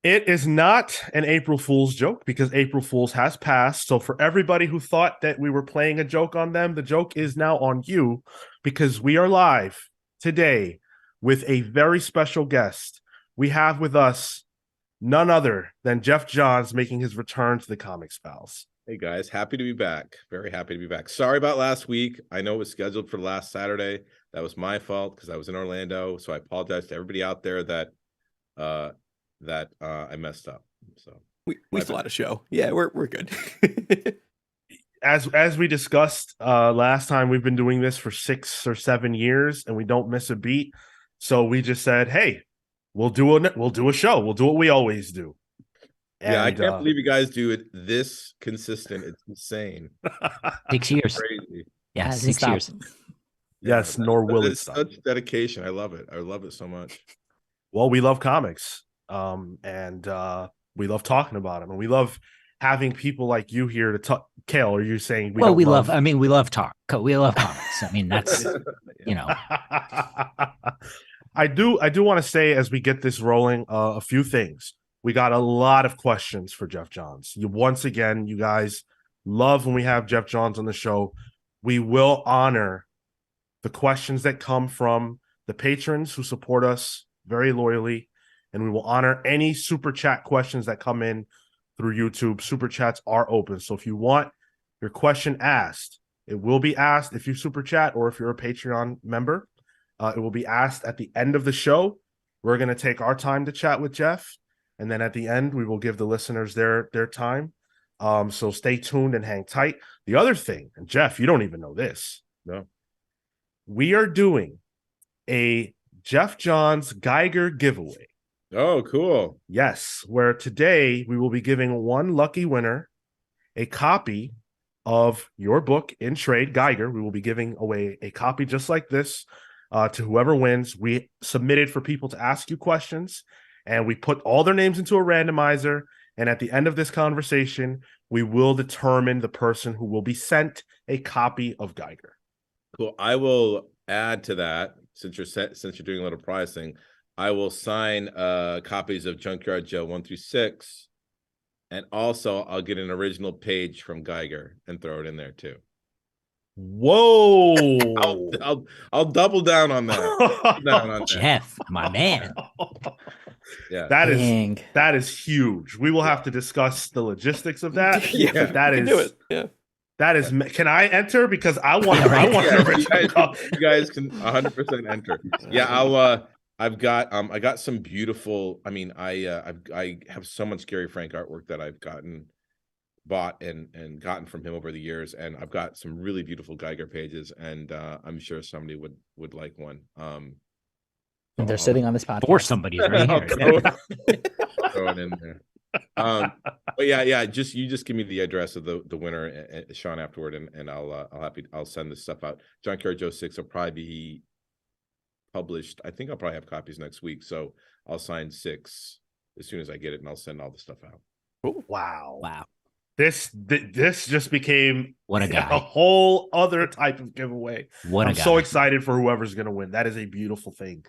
It is not an April Fool's joke because April Fool's has passed. So for everybody who thought that we were playing a joke on them, the joke is now on you because we are live today with a very special guest. We have with us none other than Geoff Johns making his return to the Comics Pals. Hey guys, happy to be back. Very happy to be back. Sorry about last week. I know it was scheduled for last Saturday. That was my fault because I was in Orlando. So I apologize to everybody out there that I messed up. So we still had a show. Yeah, we're good. As we discussed last time, we've been doing this for 6 or 7 years and we don't miss a beat. So we just said, hey, we'll do a show. We'll do what we always do. And, yeah, I can't believe you guys do it this consistent. It's insane. 6 years. Crazy. Yeah, 6 years. Yes, nor will it stop. Such dedication. I love it. I love it so much. Well, we love comics. And we love talking about them. And we love having people like you here to talk. Kale, are you saying we love talk. We love comics. I mean, that's I do want to say as we get this rolling, a few things. We got a lot of questions for Geoff Johns. Once again, you guys love when we have Geoff Johns on the show. We will honor the questions that come from the patrons who support us very loyally, and we will honor any super chat questions that come in through YouTube. Super chats are open. So if you want your question asked, it will be asked if you super chat or if you're a Patreon member. It will be asked at the end of the show. We're going to take our time to chat with Geoff. And then at the end, we will give the listeners their time. So stay tuned and hang tight. The other thing, and Geoff, you don't even know this. No. We are doing a Geoff Johns Geiger giveaway. Oh, cool. Yes, where today we will be giving one lucky winner a copy of your book in trade, Geiger. We will be giving away a copy just like this to whoever wins. We submitted for people to ask you questions, and we put all their names into a randomizer. And at the end of this conversation, we will determine the person who will be sent a copy of Geiger. Cool. I will add to that, since you're doing a little prize thing, I will sign copies of Junkyard Joe 1 through 6, and also I'll get an original page from Geiger and throw it in there too. Whoa! I'll double down on that. Geoff, my man. Yeah, that is huge. We will have to discuss the logistics of that. Yeah, that is. Do it. Yeah. That is. Can I enter? Because I want. I want you guys can 100% enter. Yeah, I got some beautiful. I mean, I have so much Gary Frank artwork that I've bought and gotten from him over the years, and I've got some really beautiful Geiger pages, and I'm sure somebody would like one. And they're sitting on this podcast. Or somebody's right here. Throw it in there. But yeah, you just give me the address of the winner, Sean, afterward, and I'll send this stuff out. Junkyard Joe 6 will probably be published. I think I'll probably have copies next week, so I'll sign 6 as soon as I get it, and I'll send all the stuff out. Ooh, wow. This just became a whole other type of giveaway. I'm so excited for whoever's going to win. That is a beautiful thing,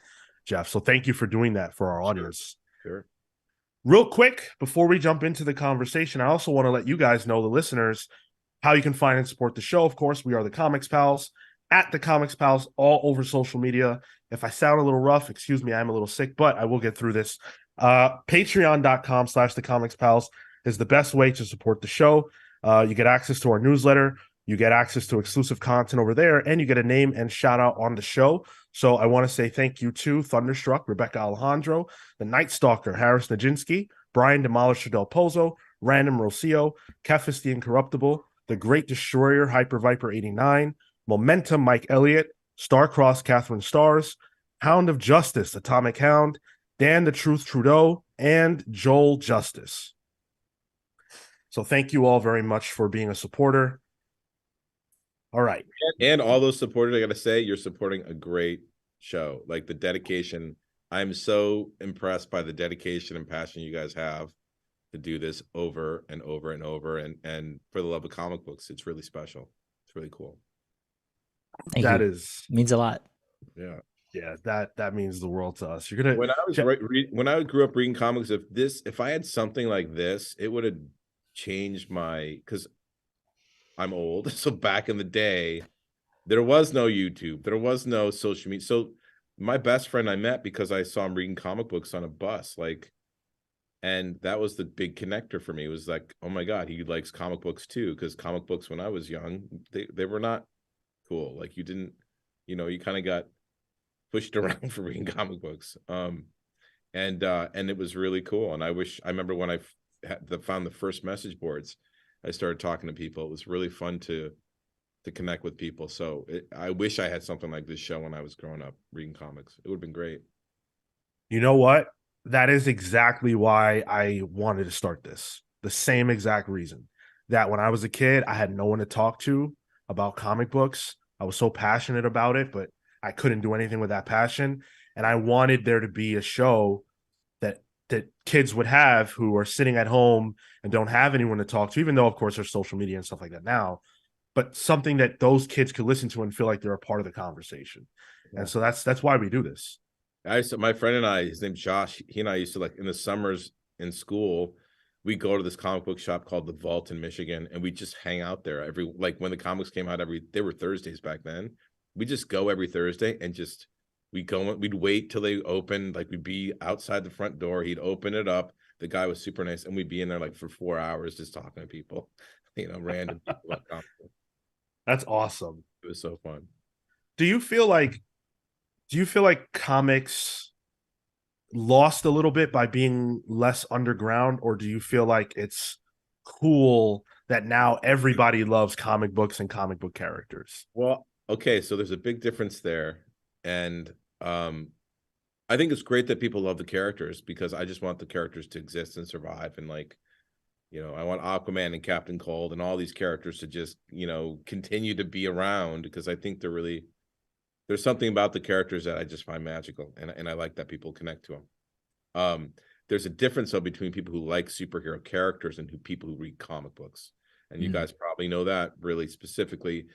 Geoff. So thank you for doing that for our audience. Sure. Real quick, before we jump into the conversation, I also want to let you guys know, the listeners, how you can find and support the show. Of course, we are the Comics Pals, at the Comics Pals, all over social media. If I sound a little rough, excuse me, I'm a little sick, but I will get through this. Patreon.com/the Comics Pals is the best way to support the show. You get access to our newsletter, you get access to exclusive content over there, and you get a name and shout out on the show. So I want to say thank you to Thunderstruck, Rebecca Alejandro, the Night Stalker, Harris Najinski, Brian Demolisher Del Pozo, Random Rocio, Kefis the Incorruptible, The Great Destroyer, Hyper Viper 89, Momentum Mike Elliott, Starcross Catherine Stars, Hound of Justice, Atomic Hound, Dan the Truth Trudeau, and Joel Justice. So thank you all very much for being a supporter. All right. And all those supporters, I got to say, you're supporting a great show. Like the dedication. I'm so impressed by the dedication and passion you guys have to do this over and over and over. And for the love of comic books, it's really special. It's really cool. Thank you. Means a lot. Yeah. Yeah, that means the world to us. You're gonna When I was when I grew up reading comics, if I had something like this, it would have changed because I'm old. So back in the day, there was no YouTube, there was no social media. So my best friend I met because I saw him reading comic books on a bus, like, and that was the big connector for me. It was like, oh my God, he likes comic books too. Because comic books when I was young, they were not cool. Like you didn't, you kind of got pushed around for reading comic books. And it was really cool. And I remember when I found the first message boards, I started talking to people. It was really fun to connect with people. So I wish I had something like this show when I was growing up reading comics. It would have been great. You know what? That is exactly why I wanted to start this. The same exact reason that when I was a kid, I had no one to talk to about comic books. I was so passionate about it, but I couldn't do anything with that passion. And I wanted there to be a show that kids would have who are sitting at home and don't have anyone to talk to, even though, of course, there's social media and stuff like that now, but something that those kids could listen to and feel like they're a part of the conversation. Yeah. And so that's why we do this. My friend and I, his name's Josh, he and I used to, like, in the summers in school, we go to this comic book shop called The Vault in Michigan, and we just hang out there when the comics came out they were Thursdays back then. We just go every Thursday and we'd wait till they opened, like we'd be outside the front door, he'd open it up, the guy was super nice, and we'd be in there like for 4 hours just talking to people, random people about comics. That's awesome. It was so fun. Do you feel like comics lost a little bit by being less underground, or do you feel like it's cool that now everybody loves comic books and comic book characters? Well, okay, so there's a big difference there, and I think it's great that people love the characters because I just want the characters to exist and survive, and I want Aquaman and Captain Cold and all these characters to just continue to be around because I think there's something about the characters that I just find magical, and I like that people connect to them. There's a difference though between people who like superhero characters and people who read comic books, and you guys probably know that really specifically.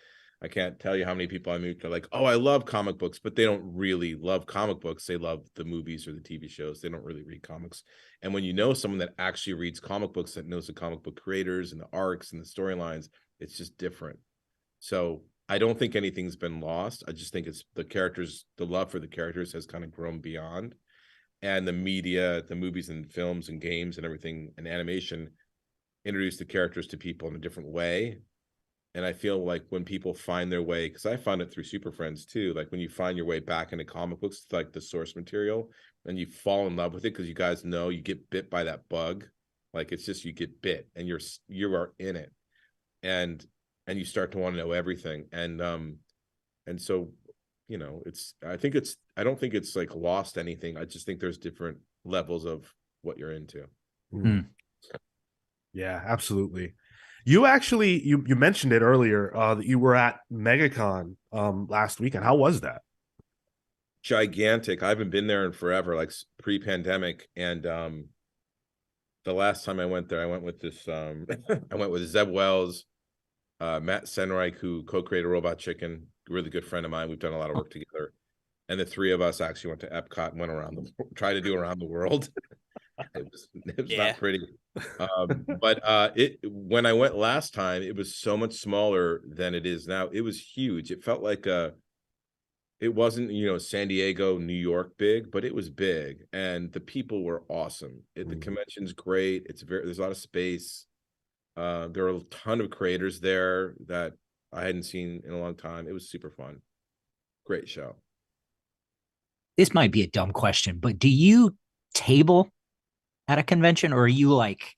I can't tell you how many people I meet are like, oh, I love comic books, but they don't really love comic books. They love the movies or the TV shows. They don't really read comics. And when you know someone that actually reads comic books, that knows the comic book creators and the arcs and the storylines, it's just different. So I don't think anything's been lost. I just think it's the characters, the love for the characters has kind of grown beyond. And the media, the movies and films and games and everything and animation introduce the characters to people in a different way. And I feel like when people find their way, because I found it through Super Friends too, like when you find your way back into comic books, like the source material, and you fall in love with it because you guys know you get bit by that bug. Like it's just you get bit and you are in it. And you start to want to know everything. And so, I don't think it's like lost anything. I just think there's different levels of what you're into. Yeah, absolutely. You actually, you mentioned it earlier that you were at MegaCon last weekend. How was that? Gigantic. I haven't been there in forever, like pre-pandemic. And the last time I went there, I went with this. I went with Zeb Wells, Matt Senreich, who co-created Robot Chicken, really good friend of mine. We've done a lot of work together. And the three of us actually went to Epcot and went tried to do around the world. It was not pretty. But when I went last time, it was so much smaller than it is now. It was huge. It felt like it wasn't, San Diego, New York big, but it was big. And the people were awesome. The convention's great. There's a lot of space. There are a ton of creators there that I hadn't seen in a long time. It was super fun. Great show. This might be a dumb question, but do you table at a convention, or are you like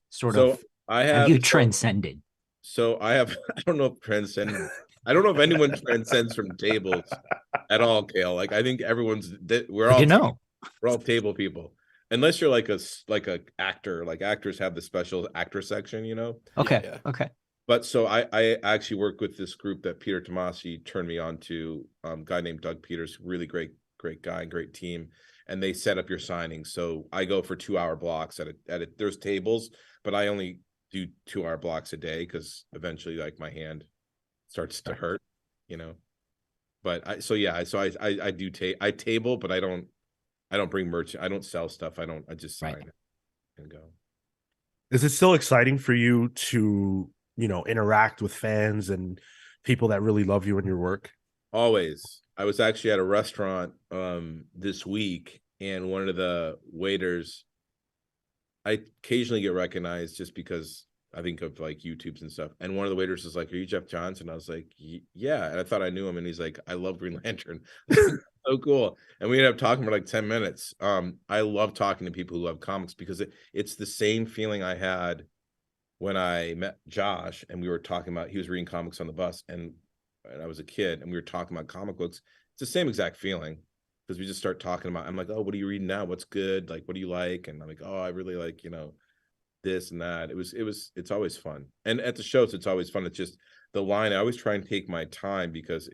have you transcended? So I have, I don't know if transcended. I don't know if anyone transcends from tables at all, Kale. Like I think we're all table people. Unless you're like a actor, like actors have the special actor section, Okay. Yeah. Okay. But so I actually work with this group that Peter Tomasi turned me on to, guy named Doug Peters, really great guy, great team. And they set up your signings. So I go for 2-hour blocks there's tables, but I only do 2-hour blocks a day because eventually like my hand starts to hurt, But I do I table, but I don't bring merch. I don't sell stuff. I just sign it and go. Is it still exciting for you to, interact with fans and people that really love you and your work? Always. I was actually at a restaurant this week, and one of the waiters, I occasionally get recognized just because I think of like YouTubes and stuff. And one of the waiters was like, "Are you Geoff Johns?" And I was like, "Yeah." And I thought I knew him, and he's like, "I love Green Lantern." So cool. And we ended up talking for like 10 minutes. I love talking to people who love comics because it's the same feeling I had when I met Josh and we were talking about, he was reading comics on the bus and I was a kid and we were talking about comic books. It's the same exact feeling because we just start talking about, I'm like, "Oh, what are you reading now? What's good? Like, what do you like?" And I'm like, "Oh, I really like, this and that." It's always fun. And at the shows, it's always fun. It's just the line. I always try and take my time because,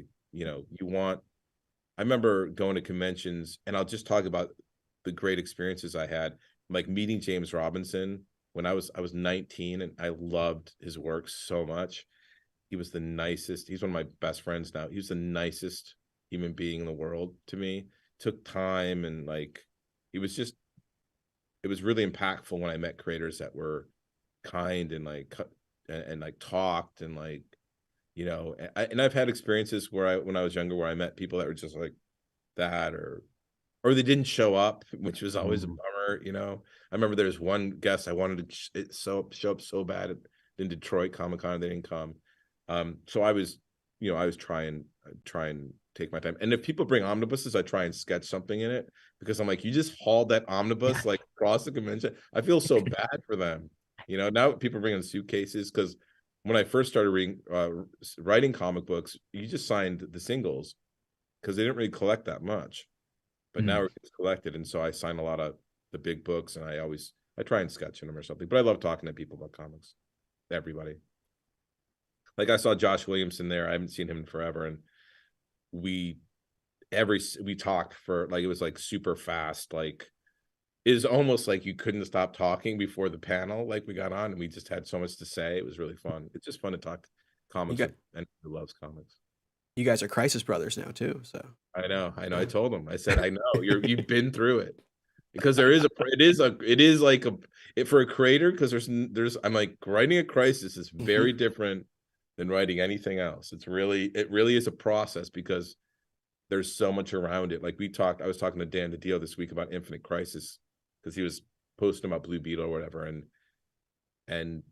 I remember going to conventions, and I'll just talk about the great experiences I had, like meeting James Robinson when I was 19, and I loved his work so much. He was the nicest. He's one of my best friends now. He was the nicest human being in the world to me. Took time, and like it was really impactful when I met creators that were kind and like talked and like, and I've had experiences where when I was younger, where I met people that were just like that, or they didn't show up, which was always a bummer. I remember there's one guest I wanted to show up so bad in Detroit Comic Con, they didn't come. So I was try and take my time. And if people bring omnibuses, I try and sketch something in it because I'm like, you just hauled that omnibus like across the convention. I feel so bad for them. Now people bring in suitcases because when I first started writing comic books, you just signed the singles because they didn't really collect that much. But now it's collected, and so I sign a lot of the big books, and I try and sketch in them or something. But I love talking to people about comics. Everybody. Like I saw Josh Williamson there. I haven't seen him in forever, and we talked for like, it was like super fast. Like it was almost like you couldn't stop talking before the panel. Like we got on and we just had so much to say. It was really fun. It's just fun to talk comics and who loves comics. You guys are Crisis Brothers now too, so I know. I told him. I said, "I know you've been through it." Because it is like for a creator, because I'm like, writing a crisis is very different than writing anything else. It really is a process because there's so much around it. Like I was talking to Dan DiDio this week about Infinite Crisis because he was posting about Blue Beetle or whatever, and ended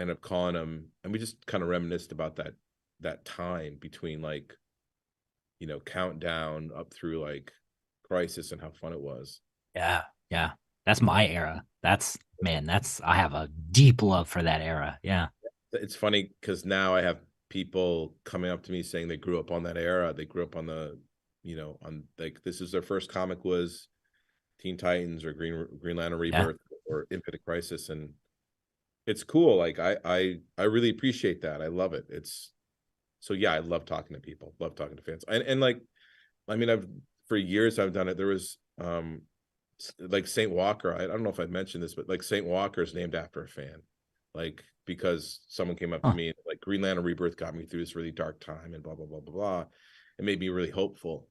up calling him, and we just kind of reminisced about that time between like, Countdown up through like Crisis and how fun it was. Yeah. That's my era. I have a deep love for that era. Yeah. It's funny because now I have people coming up to me saying they grew up on that era. They grew up on on like, this is their first comic was Teen Titans or Green Lantern Rebirth or Infinite Crisis. And it's cool. Like I really appreciate that. I love it. So yeah, I love talking to people, love talking to fans. And like, I mean, for years I've done it. There was like St. Walker. I don't know if I've mentioned this, but like St. Walker is named after a fan, like because someone came up to me and like, Green Lantern Rebirth got me through this really dark time and blah blah blah blah blah. It made me really hopeful,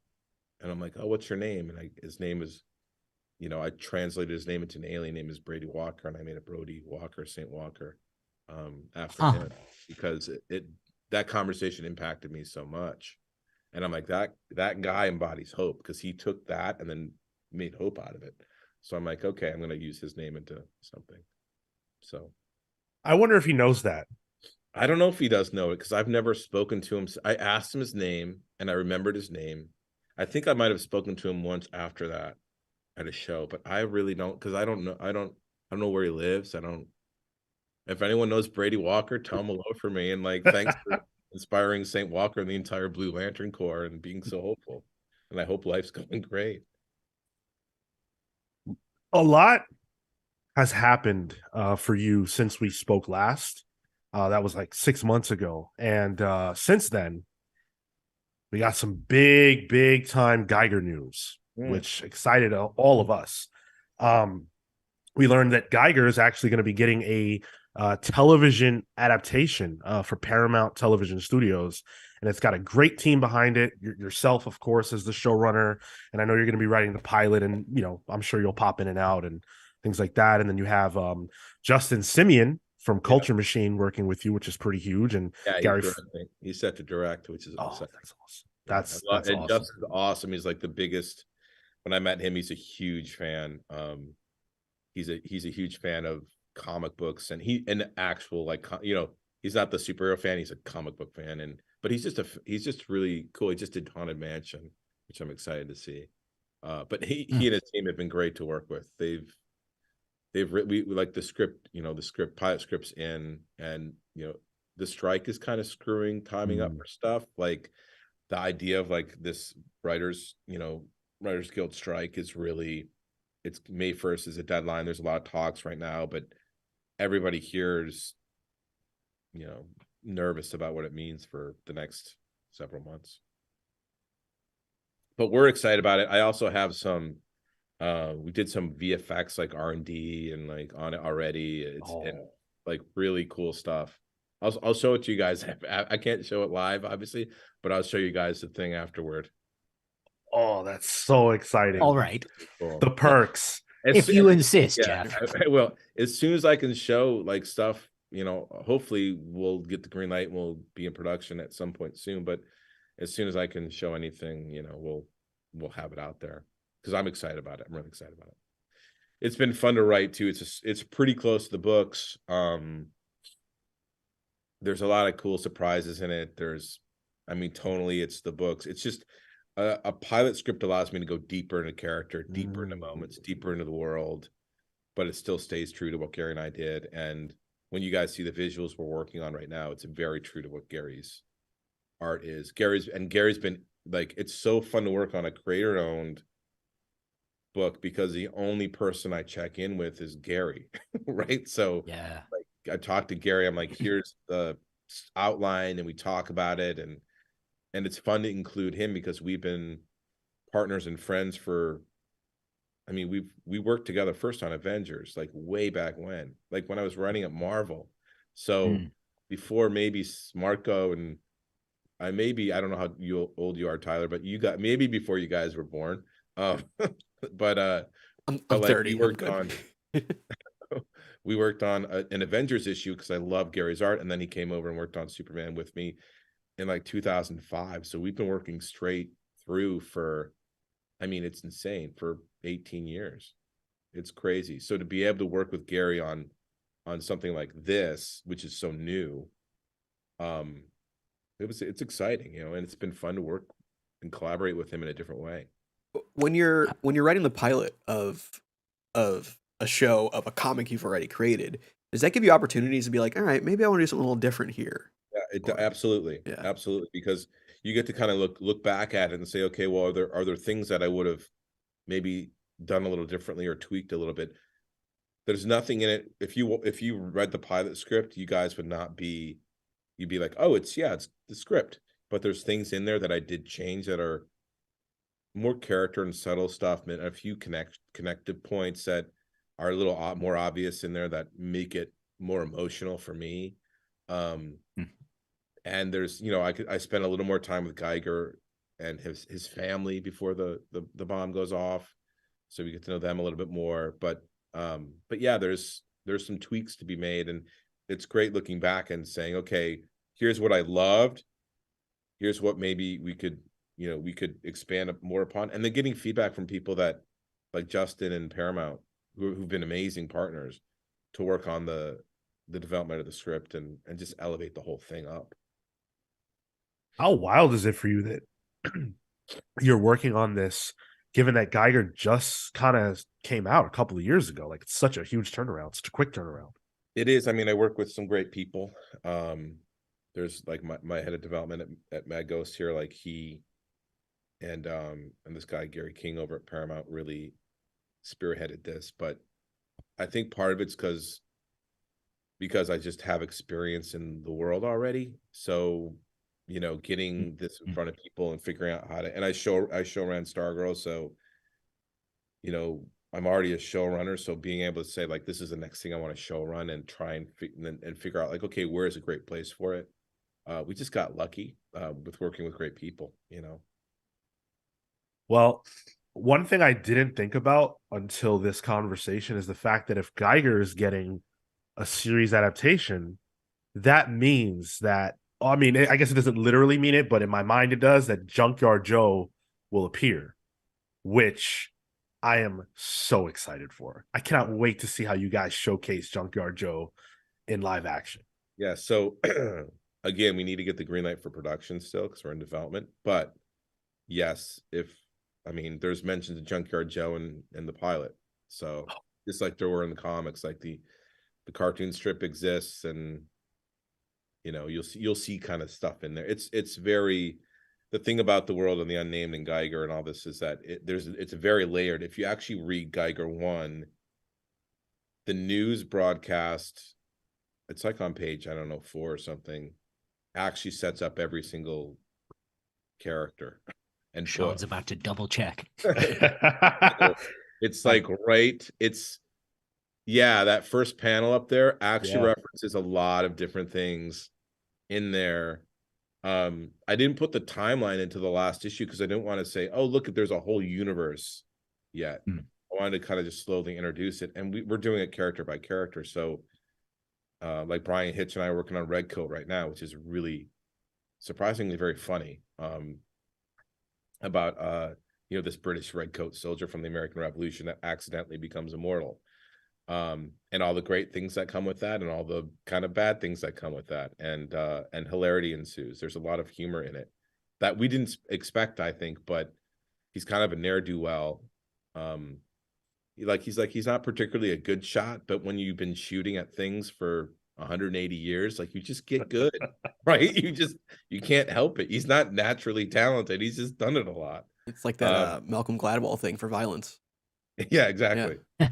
and I'm like, "Oh, what's your name?" And his name is, I translated his name into an alien name is Brady Walker, and I made it Brody Walker, St. Walker, after him because that conversation impacted me so much. And I'm like, that guy embodies hope because he took that and then made hope out of it. So I'm like, okay, I'm going to use his name into something. So I wonder if he knows that. I don't know if he does know it because I've never spoken to him. I asked him his name and I remembered his name. I think I might have spoken to him once after that at a show, but I really don't, because I don't know where he lives. If anyone knows Brady Walker, tell him hello for me. And like, thanks for inspiring St. Walker and the entire Blue Lantern Corps and being so hopeful. And I hope life's going great. A lot has happened for you since we spoke last. That was like 6 months ago. And since then, we got some big time Geiger news, which excited all of us. We learned that Geiger is actually going to be getting a television adaptation for Paramount Television Studios, and it's got a great team behind it. Yourself, of course, as the showrunner, and I know you're going to be writing the pilot, and I'm sure you'll pop in and out and things like that. And then you have Justin Simeon from Culture Machine working with you, which is pretty huge. And Gary, he's set to direct, which is awesome. That's awesome. That's and awesome. Justin's awesome. He's like the biggest. When I met him, he's a huge fan. He's a huge fan of comic books, and actual, like, he's not the superhero fan. He's a comic book fan, but he's just really cool. He just did Haunted Mansion, which I'm excited to see. But he and his team have been great to work with. We like the script, pilot script's in, and the strike is kind of screwing timing up for stuff. Like the idea of like this Writers Guild strike is really, it's May 1st is a deadline. There's a lot of talks right now, but everybody here is, nervous about what it means for the next several months. But we're excited about it. I also have some, we did some VFX, like R&D and like on it already. It's like really cool stuff. I'll show it to you guys. I can't show it live, obviously, but I'll show you guys the thing afterward. Oh, that's so exciting. All right. Cool. The perks. If you insist, Jeff. I will. As soon as I can show like stuff, hopefully we'll get the green light and we'll be in production at some point soon. But as soon as I can show anything, we'll have it out there, because I'm excited about it. I'm really excited about it. It's been fun to write too. It's pretty close to the books. There's a lot of cool surprises in it. Tonally, it's the books. It's just a pilot script allows me to go deeper into character, deeper into moments, deeper into the world, but it still stays true to what Gary and I did. And when you guys see the visuals we're working on right now, it's very true to what Gary's art is. Gary's been like, it's so fun to work on a creator-owned book, because the only person I check in with is Gary, right? So yeah, like, I talked to Gary. I'm like, here's the outline, and we talk about it, and it's fun to include him, because we've been partners and friends for, we worked together first on Avengers, like way back when I was running at Marvel. So before maybe Marco and I don't know how old you are, Tyler, but you got maybe before you guys were born. I'm 30. We worked on an Avengers issue, because I love Gary's art, and then he came over and worked on Superman with me in like 2005. So we've been working straight through for, it's insane, for 18 years. It's crazy. So to be able to work with Gary on something like this, which is so new, it's exciting, and it's been fun to work and collaborate with him in a different way. When you're writing the pilot of a show, of a comic you've already created, does that give you opportunities to be like, all right, maybe I want to do something a little different here? Yeah, absolutely. Yeah. Absolutely. Because you get to kind of look back at it and say, okay, well, are there things that I would have maybe done a little differently or tweaked a little bit? There's nothing in it. If you read the pilot script, you guys would not be, you'd be like, oh, it's the script. But there's things in there that I did change that are more character and subtle stuff, and a few connective points that are a little more obvious in there that make it more emotional for me. And there's, I spent a little more time with Geiger and his family before the bomb goes off, so we get to know them a little bit more. But yeah, there's some tweaks to be made, and it's great looking back and saying, okay, here's what I loved, here's what maybe we could expand more upon, and then getting feedback from people that, like Justin and Paramount, who've been amazing partners to work on the development of the script and just elevate the whole thing up. How wild is it for you that you're working on this, given that Geiger just kind of came out a couple of years ago? Like, it's such a huge turnaround, such a quick turnaround. It is. I work with some great people. There's like my head of development at Mad Ghost here, like he and this guy Gary King over at Paramount really spearheaded this. But I think part of it's because I just have experience in the world already. So, getting this in front of people and figuring out how to, and I show ran Stargirl, so I'm already a showrunner, so being able to say like this is the next thing I want to show run and try and figure out like, okay, where is a great place for it. We just got lucky with working with great people, you know. Well, one thing I didn't think about until this conversation is the fact that if Geiger is getting a series adaptation, that means that, I mean, I guess it doesn't literally mean it, but in my mind it does, that Junkyard Joe will appear, which I am so excited for. I cannot wait to see how you guys showcase Junkyard Joe in live action. Yeah, so again, we need to get the green light for production still because we're in development. But yes, there's mentions of Junkyard Joe in the pilot. So just like there were in the comics, like the cartoon strip exists, and you know, you'll see kind of stuff in there. It's very, the thing about the world and the unnamed and Geiger and all this is that it's very layered. If you actually read Geiger 1, the news broadcast, it's like on page, I don't know, 4 or something, actually sets up every single character. And Sean's about to double check. It's like, right, that first panel up there actually references a lot of different things in there. I didn't put the timeline into the last issue because I didn't want to say, oh, look, there's a whole universe yet. I wanted to kind of just slowly introduce it, and we're doing it character by character. So like Brian Hitch and I are working on Redcoat right now, which is really surprisingly very funny, about this British Redcoat soldier from the American Revolution that accidentally becomes immortal, and all the great things that come with that and all the kind of bad things that come with that, and hilarity ensues. There's a lot of humor in it that we didn't expect, I think, but he's kind of a ne'er-do-well. He's not particularly a good shot, but when you've been shooting at things for 180 years, like, you just get good, right? You can't help it. He's not naturally talented. He's just done it a lot. It's like that Malcolm Gladwell thing for violence. Yeah, exactly. Yeah.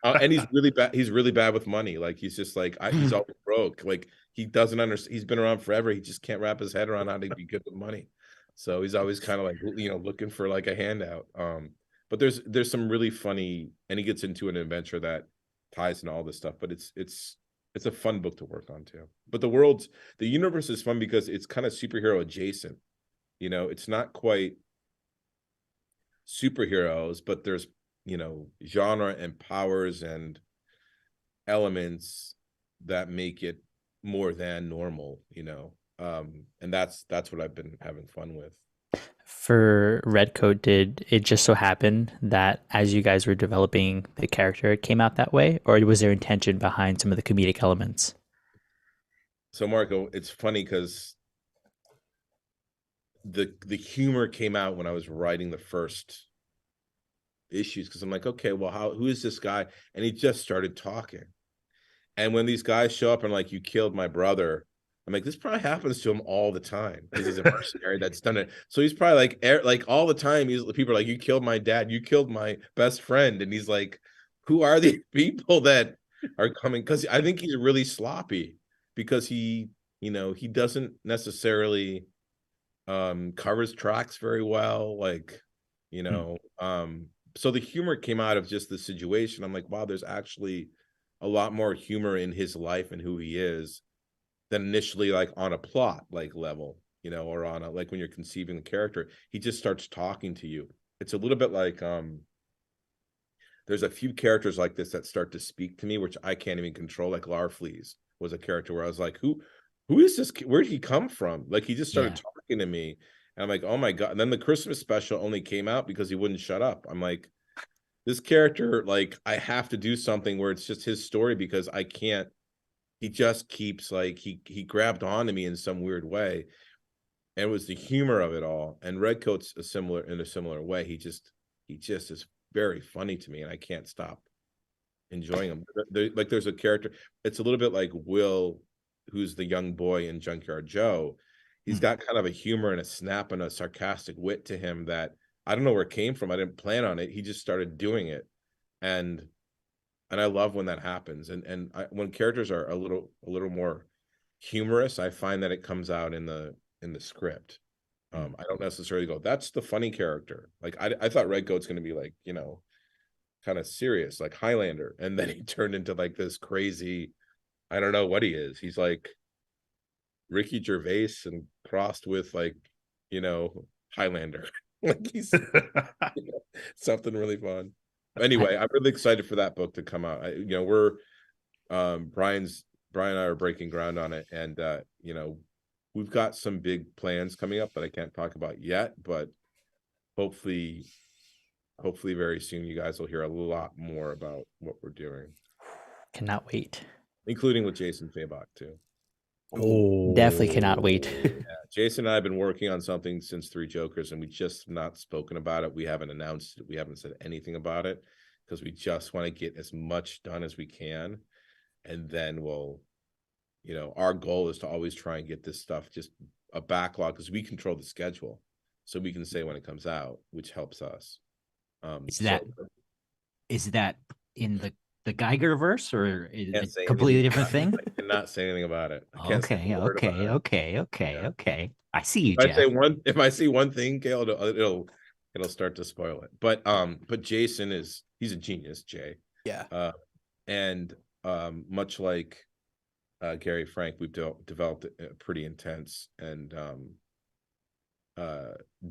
And he's really bad. He's really bad with money. Like, he's just like, he's always broke. Like, he doesn't understand. He's been around forever. He just can't wrap his head around how to be good with money. So he's always kind of like, looking for like a handout. But there's some really funny, and he gets into an adventure that ties into all this stuff. But it's a fun book to work on too. But the universe is fun because it's kind of superhero adjacent. It's not quite superheroes, but there's genre and powers and elements that make it more than normal. And that's what I've been having fun with. For Redcoat, did it just so happen that as you guys were developing the character, it came out that way, or was there intention behind some of the comedic elements? So, Marco, it's funny because the humor came out when I was writing the first issues, because I'm like, okay, well, who is this guy? And he just started talking. And when these guys show up and like, you killed my brother, I'm like, this probably happens to him all the time because he's a mercenary that's done it. So he's probably like all the time, people are like, you killed my dad, you killed my best friend. And he's like, who are these people that are coming? Because I think he's really sloppy because he doesn't necessarily cover his tracks very well. Like, so the humor came out of just the situation. I'm like, wow, there's actually a lot more humor in his life and who he is than initially, like, on a plot like level, or on a, like, when you're conceiving the character, he just starts talking to you. It's a little bit like there's a few characters like this that start to speak to me, which I can't even control. Like Larfleeze was a character where I was like, who is this? Where did he come from? Like, he just started talking to me, and I'm like, oh my God. And then the Christmas special only came out because he wouldn't shut up. I'm like, this character, like, I have to do something where it's just his story because I can't. He just keeps, like, he grabbed onto me in some weird way, and it was the humor of it all. And Redcoat's in a similar way. He just is very funny to me, and I can't stop enjoying him. There's a character. It's a little bit like Will, who's the young boy in Junkyard Joe. He's got kind of a humor and a snap and a sarcastic wit to him that I don't know where it came from. I didn't plan on it. He just started doing it, and I love when that happens. And when characters are a little more humorous, I find that it comes out in the script. I don't necessarily go, that's the funny character. Like, I thought Redcoat's going to be like, kind of serious, like Highlander, and then he turned into like this crazy, I don't know what he is. He's like Ricky Gervais and crossed with like, Highlander. Like he's something really fun. Anyway, I'm really excited for that book to come out. We're Brian and I are breaking ground on it, and we've got some big plans coming up that I can't talk about yet, but hopefully very soon you guys will hear a lot more about what we're doing. Cannot wait. Including with Jason Fabok too. Oh, definitely cannot wait. Yeah, Jason and I have been working on something since Three Jokers, and we just not spoken about it. We haven't announced it. We haven't said anything about it because we just want to get as much done as we can. And then our goal is to always try and get this stuff just a backlog, because we control the schedule. So we can say when it comes out, which helps us. Is that in the Geigerverse, or is it a completely different thing? I cannot say anything about it. Okay. I see you, Jeff. If I see one thing, Gail, it'll start to spoil it. But Jason he's a genius, Jay. Yeah. And much like Gary Frank, we've developed a pretty intense and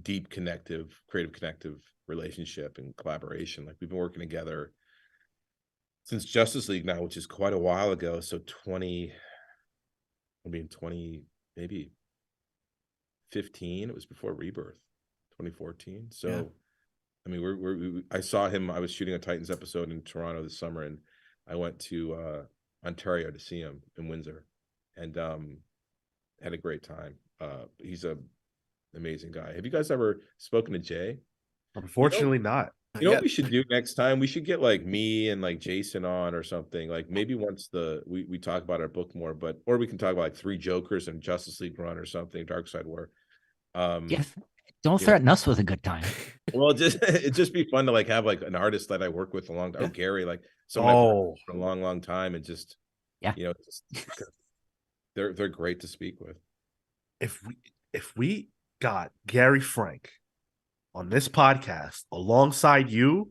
deep creative connective relationship and collaboration. Like we've been working together since Justice League now, which is quite a while ago. So 2015. It was before Rebirth, 2014. So yeah. I mean, I saw him. I was shooting a Titans episode in Toronto this summer, and I went to Ontario to see him in Windsor, and had a great time. He's an amazing guy. Have you guys ever spoken to Jay? Unfortunately, not. You know what we should do next time? We should get like me and like Jason on or something. Like maybe once we talk about our book more, or we can talk about like Three Jokers and Justice League Run or something, Dark Side War. Yeah, don't threaten us with a good time. Well, it'd just be fun to like have like an artist that I work with a long time, Gary, like someone I've worked with for a long time, and just they're great to speak with. If we got Gary Frank on this podcast alongside you,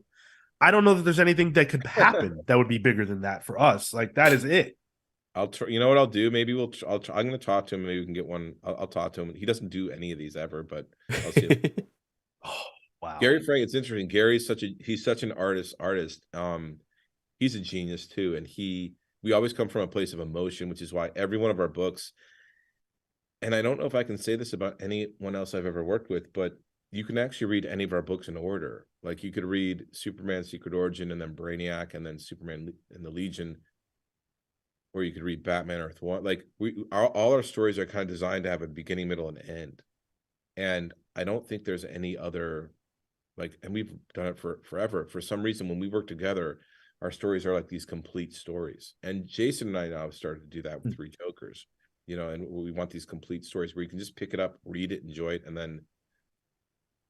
I don't know that there's anything that could happen that would be bigger than that for us. Like that is it. I'll try. You know what I'll do? Maybe I'm going to talk to him. Maybe we can get one. I'll talk to him. He doesn't do any of these ever, but I'll see. Oh, wow. Gary Frank, it's interesting. Gary's he's such an artist. He's a genius too. And we always come from a place of emotion, which is why every one of our books, and I don't know if I can say this about anyone else I've ever worked with, but you can actually read any of our books in order. Like you could read Superman Secret Origin and then Brainiac and then Superman and the Legion, or you could read Batman Earth One. Like all our stories are kind of designed to have a beginning, middle, and end. And I don't think there's any other, and we've done it for forever. For some reason, when we work together, our stories are like these complete stories. And Jason and I now have started to do that with Three Jokers, and we want these complete stories where you can just pick it up, read it, enjoy it, and then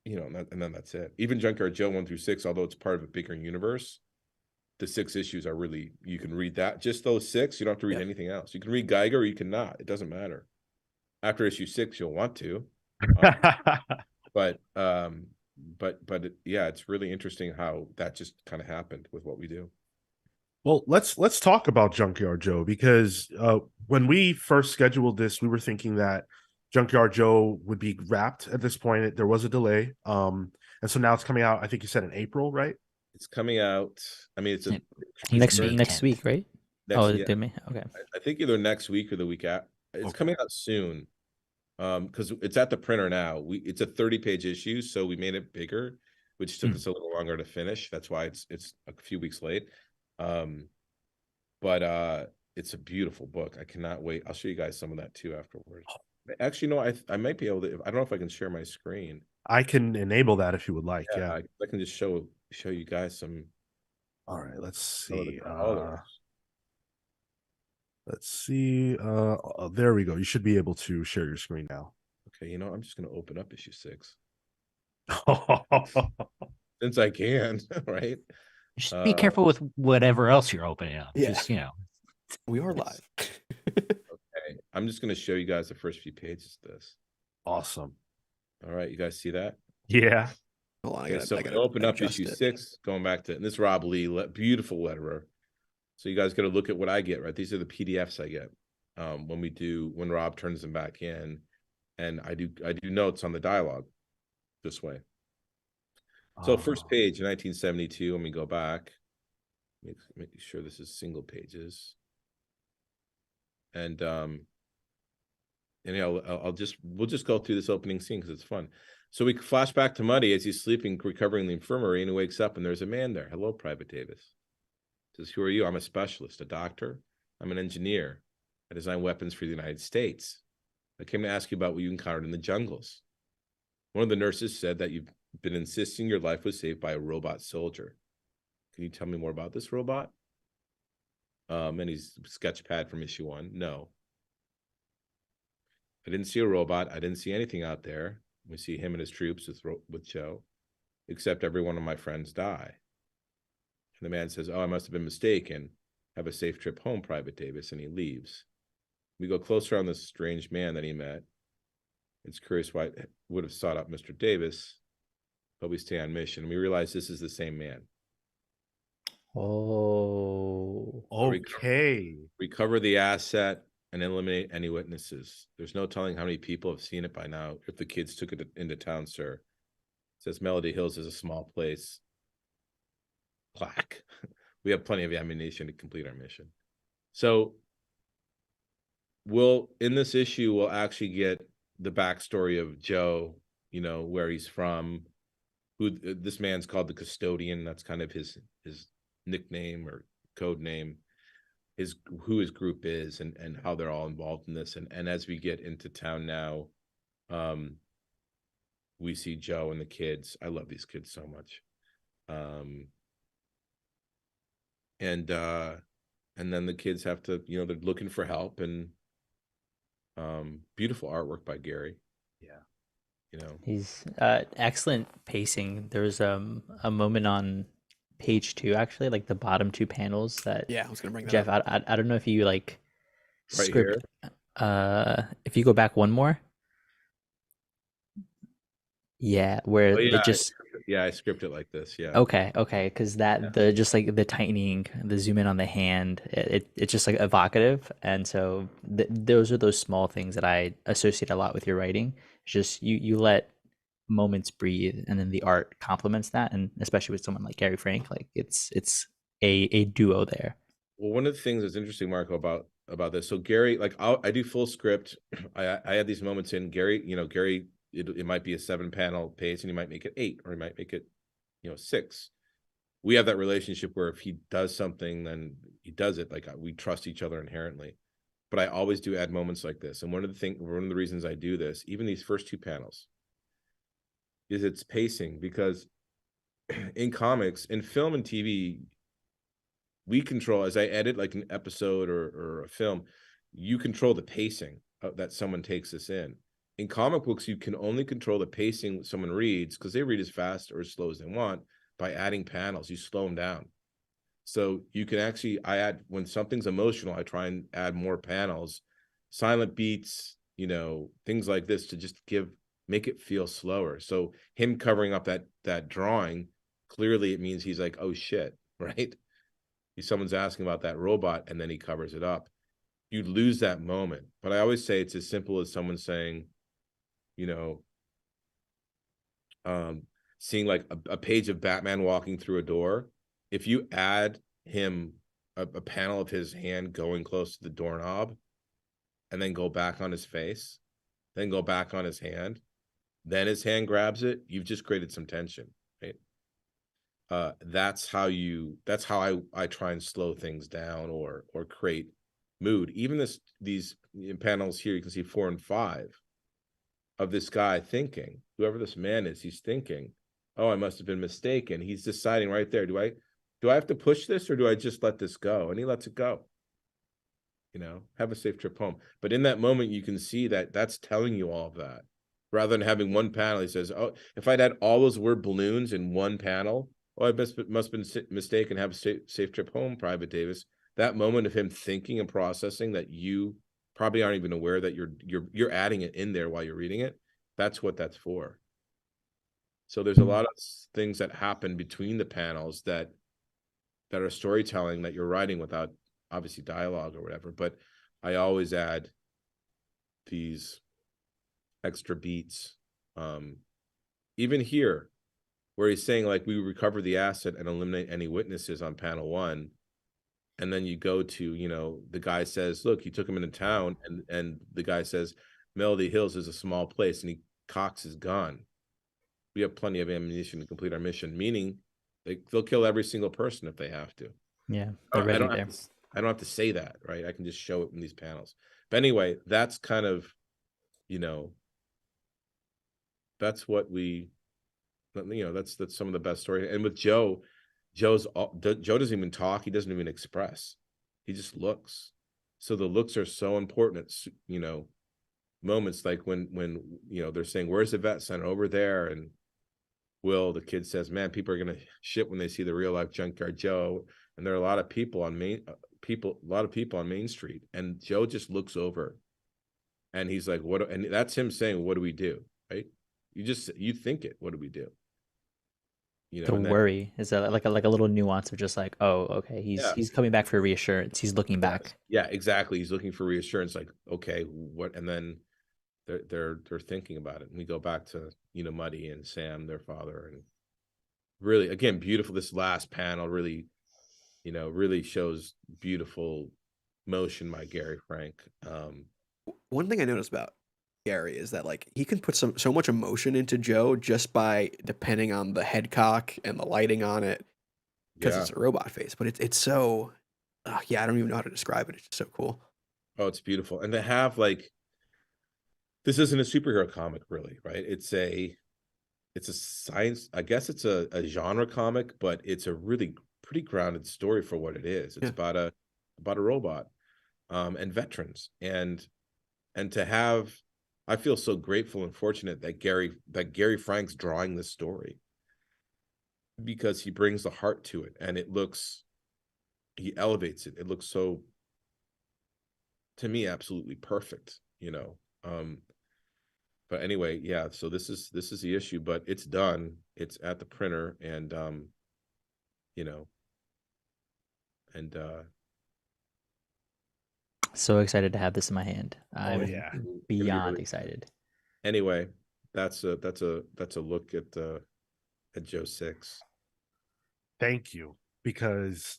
and then that's it. Even Junkyard Joe 1 through 6, although it's part of a bigger universe, the 6 issues are really, you can read that, just those 6. You don't have to read anything else. You can read Geiger or you cannot. It doesn't matter. After issue 6, you'll want to. But it's really interesting how that just kind of happened with what we do. Well, let's talk about Junkyard Joe, because when we first scheduled this, we were thinking that Junkyard Joe would be wrapped at this point. There was a delay. And so now it's coming out, I think you said in April, right? It's coming out. I mean, it's next week, right? Okay. I think either next week or the week after. It's coming out soon. Because it's at the printer now. It's a 30-page issue, so we made it bigger, which took us a little longer to finish. That's why it's a few weeks late. But it's a beautiful book. I cannot wait. I'll show you guys some of that too afterwards. Actually, no, I might be able to. I don't know if I can share my screen. I can enable that if you would like. Yeah. I can just show you guys some. All right, let's see. Let's see. There we go. You should be able to share your screen now. Okay, I'm just going to open up issue 6. Since I can, right? Just be careful with whatever else you're opening up. Yeah. Just, we are live. Okay, I'm just going to show you guys the first few pages of this. Awesome. All right, you guys see that? Yeah. Hold on, Okay, so I open up issue 6, going back to, and this is Rob Lee, beautiful letterer. So you guys got to look at what I get, right? These are the PDFs I get when Rob turns them back in, and I do notes on the dialogue this way. So first page in 1972. Let me go back. Make sure this is single pages. And we'll just go through this opening scene because it's fun. So we flash back to Muddy as he's sleeping, recovering in the infirmary, and he wakes up and there's a man there. Hello, Private Davis. Says, who are you? I'm a specialist, a doctor. I'm an engineer. I design weapons for the United States. I came to ask you about what you encountered in the jungles. One of the nurses said that you've been insisting your life was saved by a robot soldier. Can you tell me more about this robot? And he's sketch pad from issue 1. No. I didn't see a robot. I didn't see anything out there. We see him and his troops with Joe, except every one of my friends die. And the man says, oh, I must have been mistaken. Have a safe trip home, Private Davis. And he leaves. We go closer on this strange man that he met. It's curious why it would have sought out Mr. Davis, but we stay on mission. We realize this is the same man. Oh, okay. Recover the asset and eliminate any witnesses. There's no telling how many people have seen it by now. If the kids took it into town, sir. It says Melody Hills is a small place. Clack. We have plenty of ammunition to complete our mission. So in this issue, we'll actually get the backstory of Joe, where he's from, who this man's called the Custodian. That's kind of his nickname or code name, who his group is and how they're all involved in this. And as we get into town now, we see Joe and the kids. I love these kids so much. And then the kids have to, they're looking for help, and beautiful artwork by Gary. Yeah. He's excellent pacing. There was a moment on page 2, actually, like the bottom 2 panels that I was gonna bring that Geoff, up. I don't know if you like Right script if you go back one more. Yeah, where it just I script it like this. Yeah. Okay, because the just like the tightening, the zoom in on the hand, it's just like evocative, and so those are those small things that I associate a lot with your writing. It's just you let moments breathe, and then the art complements that, and especially with someone like Gary Frank, like it's a duo there. Well, one of the things that's interesting, Marco, about this. So Gary, like I do full script. I had these moments in Gary. Gary. It might be a 7-panel page, and he might make it 8, or he might make it, 6. We have that relationship where if he does something, then he does it. Like we trust each other inherently. But I always do add moments like this. And one of the reasons I do this, even these first 2 panels, is it's pacing. Because in comics, in film and TV, we control, as I edit like an episode or a film, you control the pacing that someone takes this in. In comic books, you can only control the pacing someone reads, because they read as fast or as slow as they want, by adding panels. You slow them down. So you can actually, when something's emotional, I try and add more panels, silent beats, things like this, to just make it feel slower. So him covering up that drawing, clearly it means he's like, oh shit, right? Someone's asking about that robot, and then he covers it up. You lose that moment. But I always say it's as simple as someone saying, seeing like a page of Batman walking through a door. If you add him a panel of his hand going close to the doorknob, and then go back on his face, then go back on his hand, then his hand grabs it, you've just created some tension, right? That's how I try and slow things down or create mood. Even these panels here, you can see 4 and 5 of this guy thinking, whoever this man is, he's thinking, oh, I must have been mistaken. He's deciding right there, do I have to push this, or do I just let this go? And he lets it go. Have a safe trip home. But in that moment, you can see that that's telling you all of that. Rather than having one panel, he says, oh, if I'd had all those word balloons in one panel, oh, I must have been mistaken. Have a safe trip home, Private Davis. That moment of him thinking and processing that you probably aren't even aware that you're adding it in there while you're reading it. That's what that's for. So there's a lot of things that happen between the panels that are storytelling that you're writing without obviously dialogue or whatever. But I always add these extra beats. Even here, where he's saying like we recover the asset and eliminate any witnesses on panel 1. And then you go to, you know, the guy says, look, he took him into town, and the guy says, Melody Hills is a small place, and he cocks his gun. We have plenty of ammunition to complete our mission, meaning they'll kill every single person if they have to. Yeah, they're ready there. I don't have to say that, right? I can just show it in these panels. But anyway, that's kind of, you know, that's what we, you know, that's some of the best story. And with Joe doesn't even talk. He doesn't even express. He just looks. So the looks are so important at, you know, moments like when you know, they're saying, where's the vet center? Over there. And the kid says, man, people are gonna shit when they see the real life Junkyard Joe. And there are a lot of people on Main Street. And Joe just looks over and he's like, what? And that's him saying, what do we do? Right? You think it, what do we do? You know, the worry is that like a little nuance of just like, oh, okay, he's coming back for reassurance. He's looking back. Yeah, exactly. He's looking for reassurance. Like, okay, what? And then they're thinking about it. And we go back to, you know, Muddy and Sam, their father, and really, again, beautiful. This last panel really, you know, really shows beautiful motion by Gary Frank. One thing I noticed about Gary is that like he can put so much emotion into Joe just by depending on the head cock and the lighting on it, because it's a robot face. But it's so yeah, I don't even know how to describe it. It's just so cool. Oh, it's beautiful. And to have like, this isn't a superhero comic really, right? It's a science, I guess it's a genre comic, but it's a really pretty grounded story for what it is. It's about a robot and veterans, and to have, I feel so grateful and fortunate that Gary Frank's drawing this story, because he brings the heart to it, and he elevates it. It looks so, to me, absolutely perfect, you know. But anyway, yeah, so this is the issue, but it's done. It's at the printer, and you know, and so excited to have this in my hand. I'm beyond excited. Anyway, that's a look at Joe 6. Thank you, because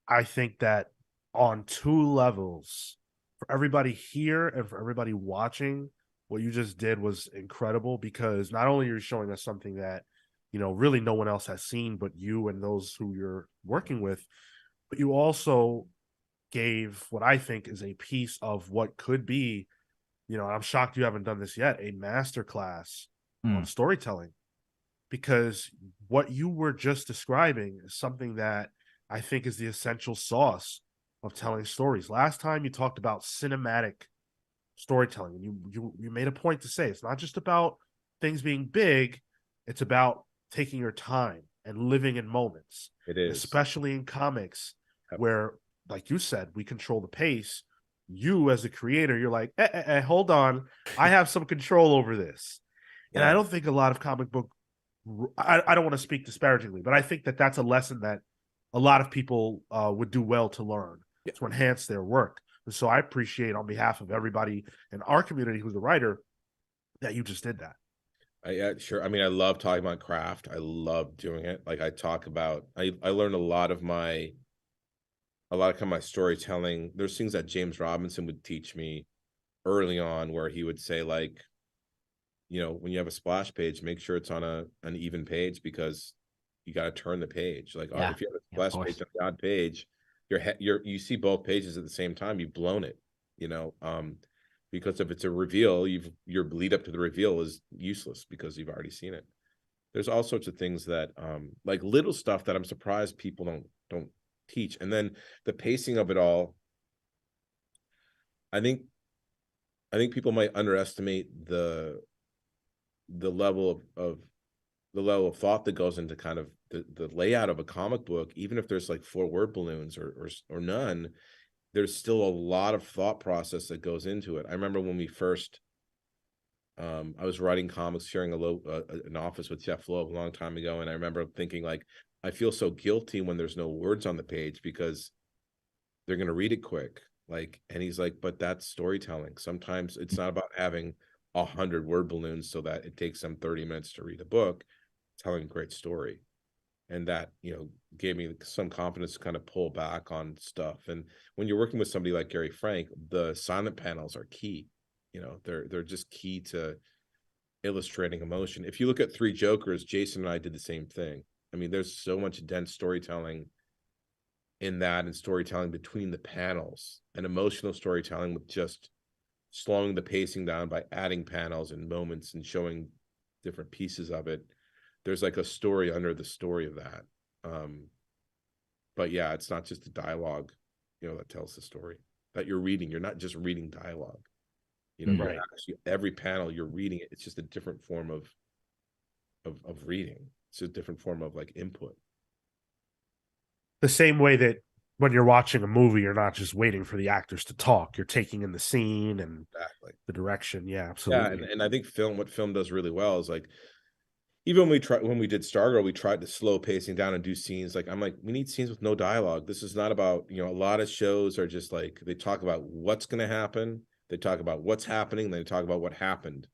I think that on 2 levels, for everybody here and for everybody watching, what you just did was incredible, because not only are you showing us something that, you know, really no one else has seen but you and those who you're working with, but you also gave what I think is a piece of what could be, you know, I'm shocked you haven't done this yet, a masterclass on storytelling, because what you were just describing is something that I think is the essential sauce of telling stories. Last time you talked about cinematic storytelling, and you made a point to say it's not just about things being big, it's about taking your time and living in moments. It is, especially in comics, where, like you said, we control the pace. You as a creator, you're like, hold on, I have some control over this. And I don't think a lot of comic book, I don't want to speak disparagingly, but I think that that's a lesson that a lot of people would do well to learn to enhance their work. And so I appreciate, on behalf of everybody in our community who's a writer, that you just did that. Sure. I mean, I love talking about craft. I love doing it. Like I talk about, I learned a lot of my storytelling. There's things that James Robinson would teach me early on, where he would say, like, you know, when you have a splash page, make sure it's on an even page, because you got to turn the page. Like, if you have a splash page on the odd page, you see both pages at the same time, you've blown it, you know. Because if it's a reveal, your lead up to the reveal is useless because you've already seen it. There's all sorts of things that like little stuff that I'm surprised people don't teach. And then the pacing of it all, I think people might underestimate the level of thought that goes into kind of the layout of a comic book. Even if there's like 4 word balloons or none, there's still a lot of thought process that goes into it. I remember when we first I was writing comics, sharing an office with Jeff Loeb a long time ago, and I remember thinking, like, I feel so guilty when there's no words on the page because they're going to read it quick. Like, and he's like, but that's storytelling. Sometimes it's not about having 100 word balloons so that it takes them 30 minutes to read a book. Telling a great story. And that, gave me some confidence to kind of pull back on stuff. And when you're working with somebody like Gary Frank, the silent panels are key. They're just key to illustrating emotion. If you look at Three Jokers, Jason and I did the same thing. I mean, there's so much dense storytelling in that, and storytelling between the panels, and emotional storytelling with just slowing the pacing down by adding panels and moments and showing different pieces of it. There's like a story under the story of that. But yeah, it's not just the dialogue, that tells the story that you're reading. You're not just reading dialogue. Right. Actually, every panel you're reading it. It's just a different form of reading. It's a different form of like input. The same way that when you're watching a movie, you're not just waiting for the actors to talk. You're taking in the scene and the direction. Yeah, absolutely. Yeah, and I think what film does really well is like, even when we did Stargirl, we tried to slow pacing down and do scenes. Like, I'm like, we need scenes with no dialogue. This is not about, a lot of shows are just like, they talk about what's going to happen. They talk about what's happening. Then they talk about what happened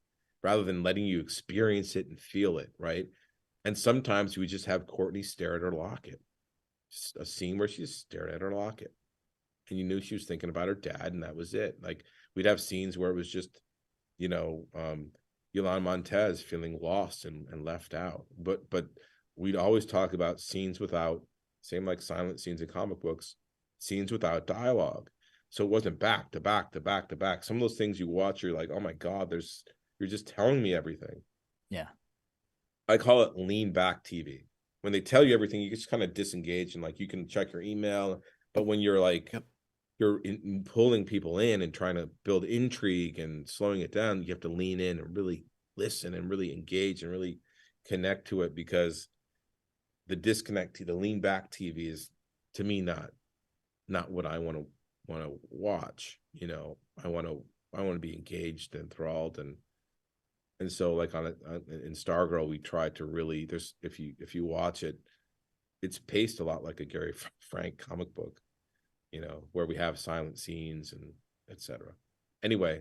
rather than letting you experience it and feel it. Right. And sometimes we just have Courtney stare at her locket. Just a scene where she just stared at her locket. And you knew she was thinking about her dad, and that was it. Like, we'd have scenes where it was just, Yolanda Montez feeling lost and left out. But we'd always talk about scenes without, same like silent scenes in comic books, scenes without dialogue. So it wasn't back to back to back to back. Some of those things you watch, you're like, oh my God, you're just telling me everything. Yeah. I call it lean back TV. When they tell you everything, you just kind of disengage and like you can check your email. But when you're like, you're pulling people in and trying to build intrigue and slowing it down, you have to lean in and really listen and really engage and really connect to it, because the disconnect, the lean back TV is, to me, not what I want to watch. I want to be engaged and enthralled, and so like in Stargirl, we tried to really, if you watch it, it's paced a lot like a Gary Frank comic book, where we have silent scenes and etc. Anyway,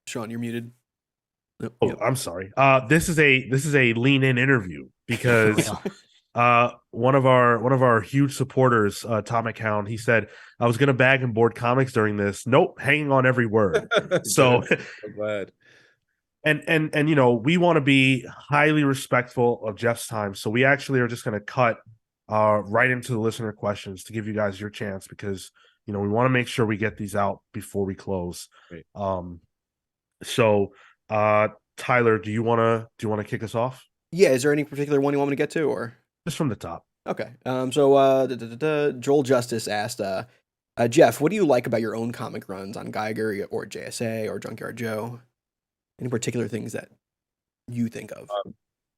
Sean, you're muted. Yep. I'm sorry. This is a lean in interview because one of our huge supporters, Tom McCown, he said I was going to bag and board comics during this. Nope, hanging on every word. So I'm glad. And we want to be highly respectful of Jeff's time, so we actually are just going to cut right into the listener questions to give you guys your chance, because we want to make sure we get these out before we close. Right. So Tyler, do you want to kick us off? Yeah, is there any particular one you want me to get to, or just from the top? Okay. So Joel Justice asked, Jeff, what do you like about your own comic runs on Geiger or JSA or Junkyard Joe? Any particular things that you think of?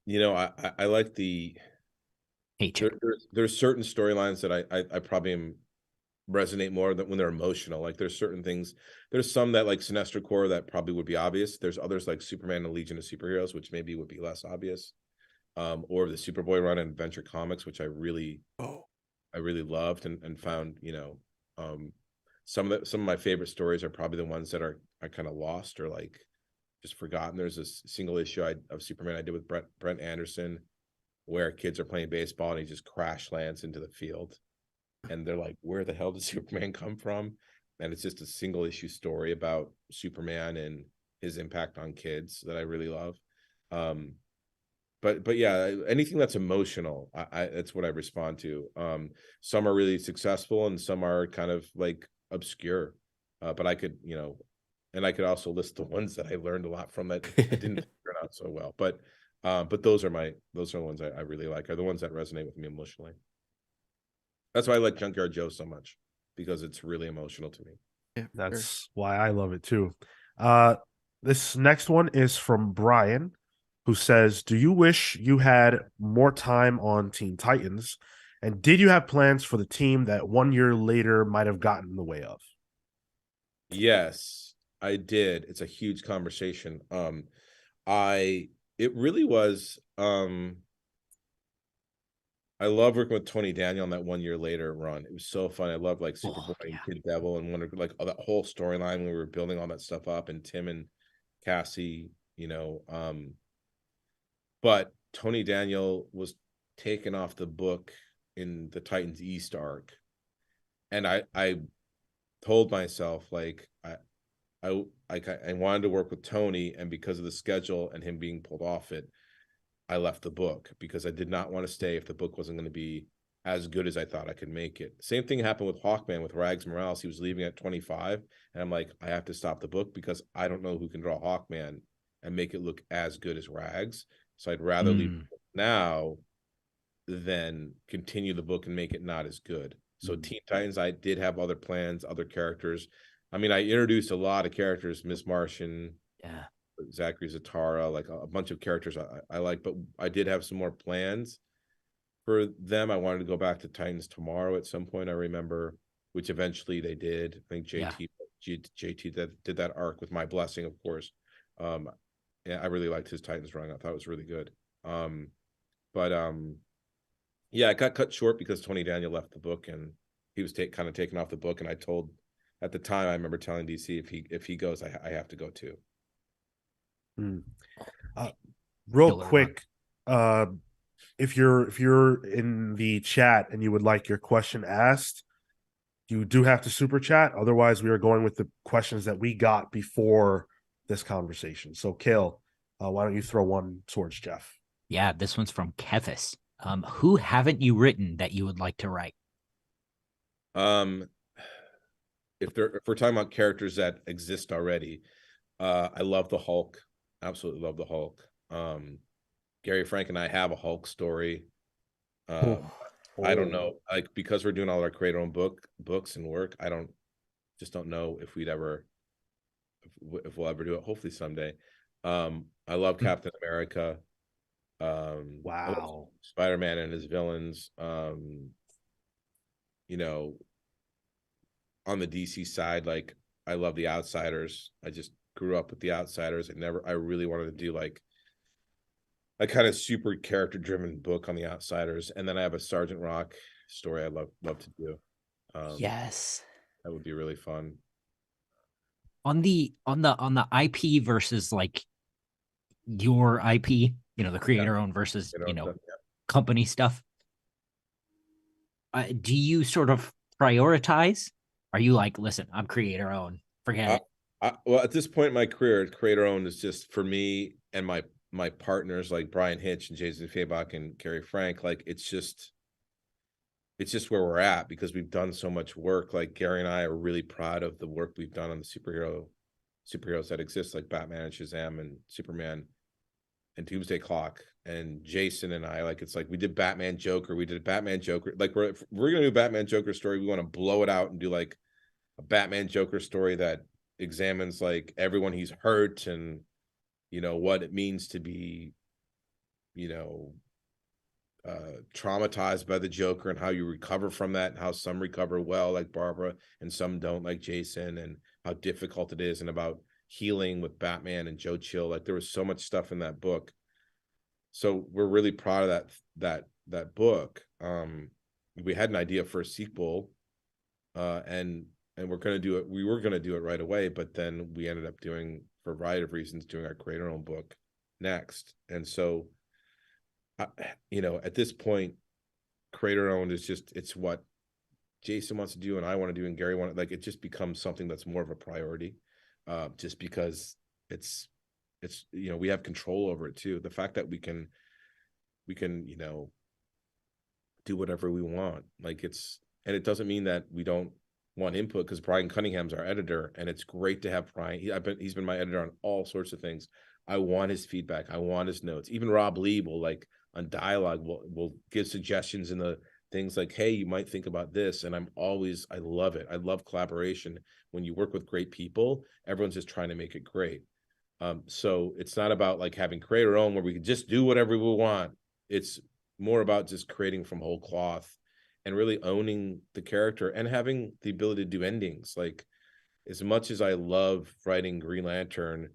I like the there's certain storylines that I probably resonate more than when they're emotional. Like, there's certain things, there's some that like Sinestro Corps that probably would be obvious. There's others like Superman and Legion of Superheroes, which maybe would be less obvious. Or the Superboy run in Adventure Comics, which I really loved and found, some of my favorite stories are probably the ones that are kind of lost or like just forgotten. There's this single issue of Superman I did with Brent Anderson, where kids are playing baseball and he just crash lands into the field. And they're like, where the hell did Superman come from? And it's just a single issue story about Superman and his impact on kids that I really love. But yeah, anything that's emotional, that's what I respond to. Some are really successful and some are kind of like obscure. But I could, and I could also list the ones that I learned a lot from that didn't turn out so well. But those are the ones I really like, are the ones that resonate with me emotionally. That's why I like Junkyard Joe so much, because it's really emotional to me. Yeah, that's why I love it too. This next one is from Brian, who says, do you wish you had more time on Teen Titans? And did you have plans for the team that 1 year later might have gotten in the way of? Yes. I did. It's a huge conversation. It really was. I love working with Tony Daniel on that 1 year later run. It was so fun. I love like Superboy and Kid Devil and Wonder, like all that whole storyline when we were building all that stuff up, and Tim and Cassie, but Tony Daniel was taken off the book in the Titans East arc. And I told myself like I wanted to work with Tony, and because of the schedule and him being pulled off it, I left the book because I did not want to stay if the book wasn't going to be as good as I thought I could make it. Same thing happened with Hawkman with Rags Morales. He was leaving at 25, and I'm like, I have to stop the book because I don't know who can draw Hawkman and make it look as good as Rags. So I'd rather leave it now than continue the book and make it not as good. So Teen Titans, I did have other plans, other characters. I mean, I introduced a lot of characters, Miss Martian, Zachary Zatara, like a bunch of characters I like, but I did have some more plans for them. I wanted to go back to Titans Tomorrow at some point, I remember, which eventually they did. I think JT did that arc with my blessing, of course. Yeah, I really liked his Titans run. I thought it was really good. Yeah, it got cut short because Tony Daniel left the book and he was kind of taken off the book. And I told, at the time, I remember telling DC if he goes, I have to go too. Real quick, if you're in the chat and you would like your question asked, you do have to super chat. Otherwise, we are going with the questions that we got before this conversation. So, Kale, why don't you throw one towards Geoff? Yeah, this one's from Kefis. Who haven't you written that you would like to write? If we're talking about characters that exist already, I love the Hulk. Absolutely love the Hulk. Gary Frank and I have a Hulk story. I don't know, like, because we're doing all our create our own books and work, I don't know if we'll ever do it. Hopefully someday. I love Captain America. Wow. Spider-Man and his villains. On the DC side, like, I love the Outsiders. I just grew up with the Outsiders. I really wanted to do like a kind of super character driven book on the Outsiders. And then I have a Sergeant Rock story I'd love to do. Yes, that would be really fun. On the IP versus like your IP, the creator owned versus company stuff. Do you sort of prioritize? Are you like, listen, I'm creator owned, forget it? Well, at this point in my career, creator owned is just for me and my partners like Brian Hitch and Jason Fabach and Gary Frank. Like, it's just where we're at because we've done so much work. Like, Gary and I are really proud of the work we've done on the superheroes that exist, like Batman and Shazam and Superman and Doomsday Clock. And Jason and I, like, it's like we did Batman Joker. Like, we're gonna do a Batman Joker story. We want to blow it out and do like a Batman Joker story that examines like everyone he's hurt and what it means to be traumatized by the Joker and how you recover from that, and how some recover well like Barbara and some don't like Jason, and how difficult it is, and about healing with Batman and Joe Chill. Like, there was so much stuff in that book. So we're really proud of that book. We had an idea for a sequel, and we're going to do it. We were going to do it right away, but then we ended up doing, for a variety of reasons, doing our creator own book next. And so, at this point, creator owned is just, it's what Jason wants to do and I want to do and Gary wants, like, it just becomes something that's more of a priority, just because it's we have control over it too. The fact that we can do whatever we want, like, and it doesn't mean that we don't want input, because Brian Cunningham's our editor, and it's great to have Brian. He's been my editor on all sorts of things. I want his feedback. I want his notes. Even Rob Lee will, like, on dialogue, will give suggestions in the things like, hey, you might think about this. And I love it. I love collaboration. When you work with great people, everyone's just trying to make it great. So it's not about like having creator own where we can just do whatever we want. It's more about just creating from whole cloth and really owning the character and having the ability to do endings. Like, as much as I love writing Green Lantern,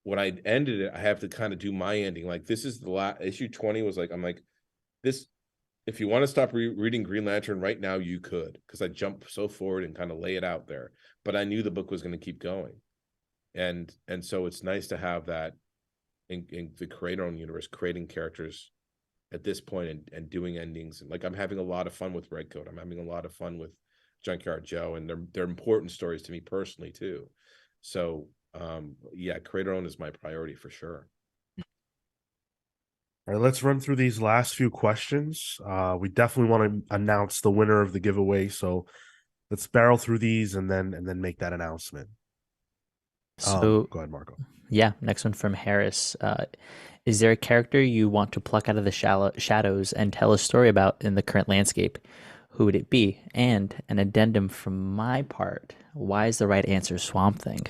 when I ended it, I have to kind of do my ending. Like, this is the last issue 20 was like, I'm like, this, if you want to stop reading Green Lantern right now, you could, because I jumped so forward and kind of lay it out there. But I knew the book was going to keep going. And so it's nice to have that in the create our own universe, creating characters at this point and doing endings. And like, I'm having a lot of fun with Redcoat. I'm having a lot of fun with Junkyard Joe, and they're important stories to me personally too. So yeah, create our own is my priority for sure. All right, let's run through these last few questions. We definitely want to announce the winner of the giveaway, so let's barrel through these and then make that announcement. So go ahead, Marco. Yeah, next one from Harris. Is there a character you want to pluck out of the shadows and tell a story about in the current landscape? Who would it be? And an addendum from my part. Why is the right answer Swamp Thing?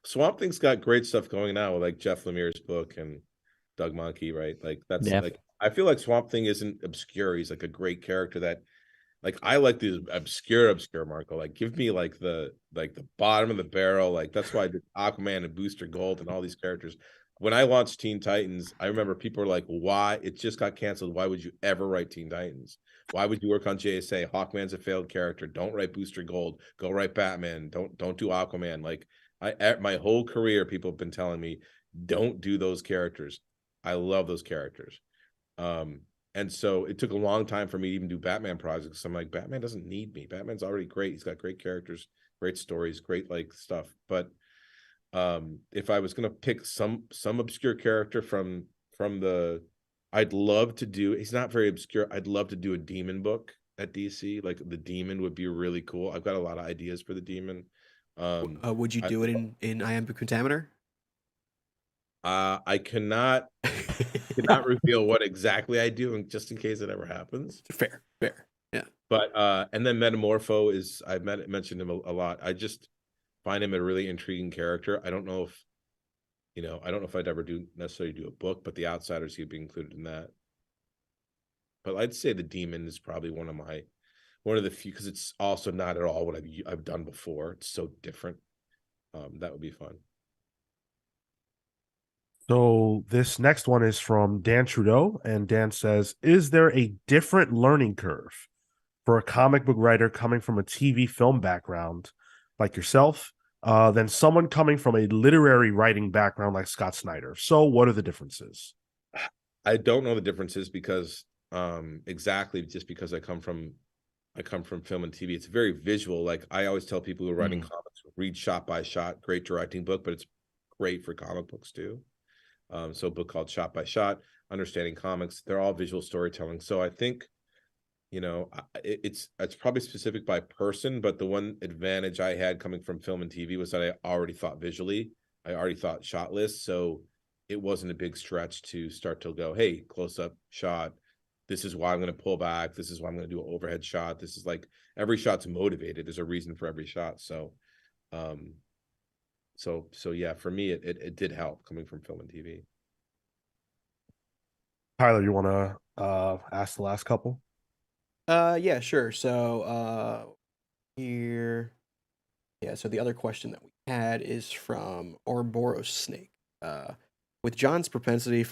Swamp Thing's got great stuff going now with like Jeff Lemire's book and Doug Mahnke, right? Like that's like, I feel like Swamp Thing isn't obscure. He's like a great character that, like, I like the obscure Marco. Like, give me like the bottom of the barrel. Like, that's why I did Aquaman and Booster Gold and all these characters. When I launched Teen Titans, I remember people were like, why? It just got canceled. Why would you ever write Teen Titans? Why would you work on JSA? Hawkman's a failed character. Don't write Booster Gold. Go write Batman. Don't do Aquaman. Like, my whole career, people have been telling me, don't do those characters. I love those characters. And so it took a long time for me to even do Batman projects. I'm like, Batman doesn't need me. Batman's already great. He's got great characters, great stories, great like stuff. But if I was gonna pick some obscure character from the, I'd love to do. He's not very obscure. I'd love to do a Demon book at DC. Like, the Demon would be really cool. I've got a lot of ideas for the Demon. Would you do it in Iambic Pentameter? I cannot reveal what exactly I do, just in case it ever happens. Fair, yeah. But and then Metamorpho is, I've mentioned him a lot. I just find him a really intriguing character. I don't know if, I don't know if I'd ever necessarily do a book, but the Outsiders, he'd be included in that. But I'd say the Demon is probably one of the few, because it's also not at all what I've done before. It's so different. That would be fun. So this next one is from Dan Trudeau, and Dan says, is there a different learning curve for a comic book writer coming from a TV film background like yourself than someone coming from a literary writing background like Scott Snyder? So what are the differences? I don't know the differences because exactly just because I come from film and TV. It's very visual. Like, I always tell people who are writing comics, read Shot by Shot, great directing book, but it's great for comic books too. So a book called Shot by Shot, Understanding Comics, they're all visual storytelling. So I think, it's probably specific by person, but the one advantage I had coming from film and TV was that I already thought visually. I already thought shot lists. So it wasn't a big stretch to start to go, hey, close up shot. This is why I'm going to pull back. This is why I'm going to do an overhead shot. This is like, every shot's motivated. There's a reason for every shot. So, so yeah, for me, it did help coming from film and TV. Tyler, you want to ask the last couple? Yeah, sure. So here, yeah. So the other question that we had is from Ouroboros Snake. With John's propensity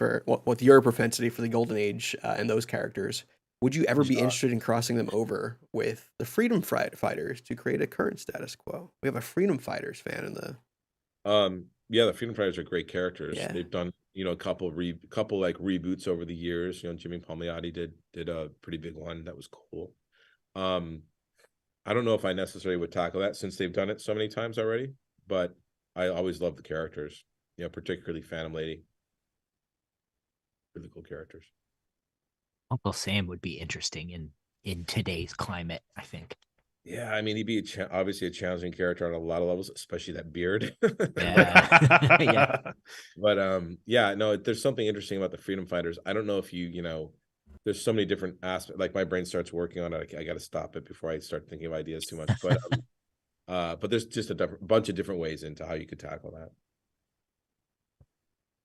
with your propensity for the Golden Age and those characters, would you ever be interested in crossing them over with the Freedom Fighters to create a current status quo? We have a Freedom Fighters fan in the. Yeah, the Freedom Fighters are great characters. Yeah. They've done, a couple like reboots over the years. Jimmy Palmiotti did a pretty big one that was cool. I don't know if I necessarily would tackle that since they've done it so many times already, but I always love the characters, particularly Phantom Lady. Really cool characters. Uncle Sam would be interesting in today's climate, I think. Yeah, I mean, he'd be obviously a challenging character on a lot of levels, especially that beard. Yeah. Yeah. But yeah, no, there's something interesting about the Freedom Fighters. I don't know if there's so many different aspects. Like, my brain starts working on it. I got to stop it before I start thinking of ideas too much. But there's just a bunch of different ways into how you could tackle that.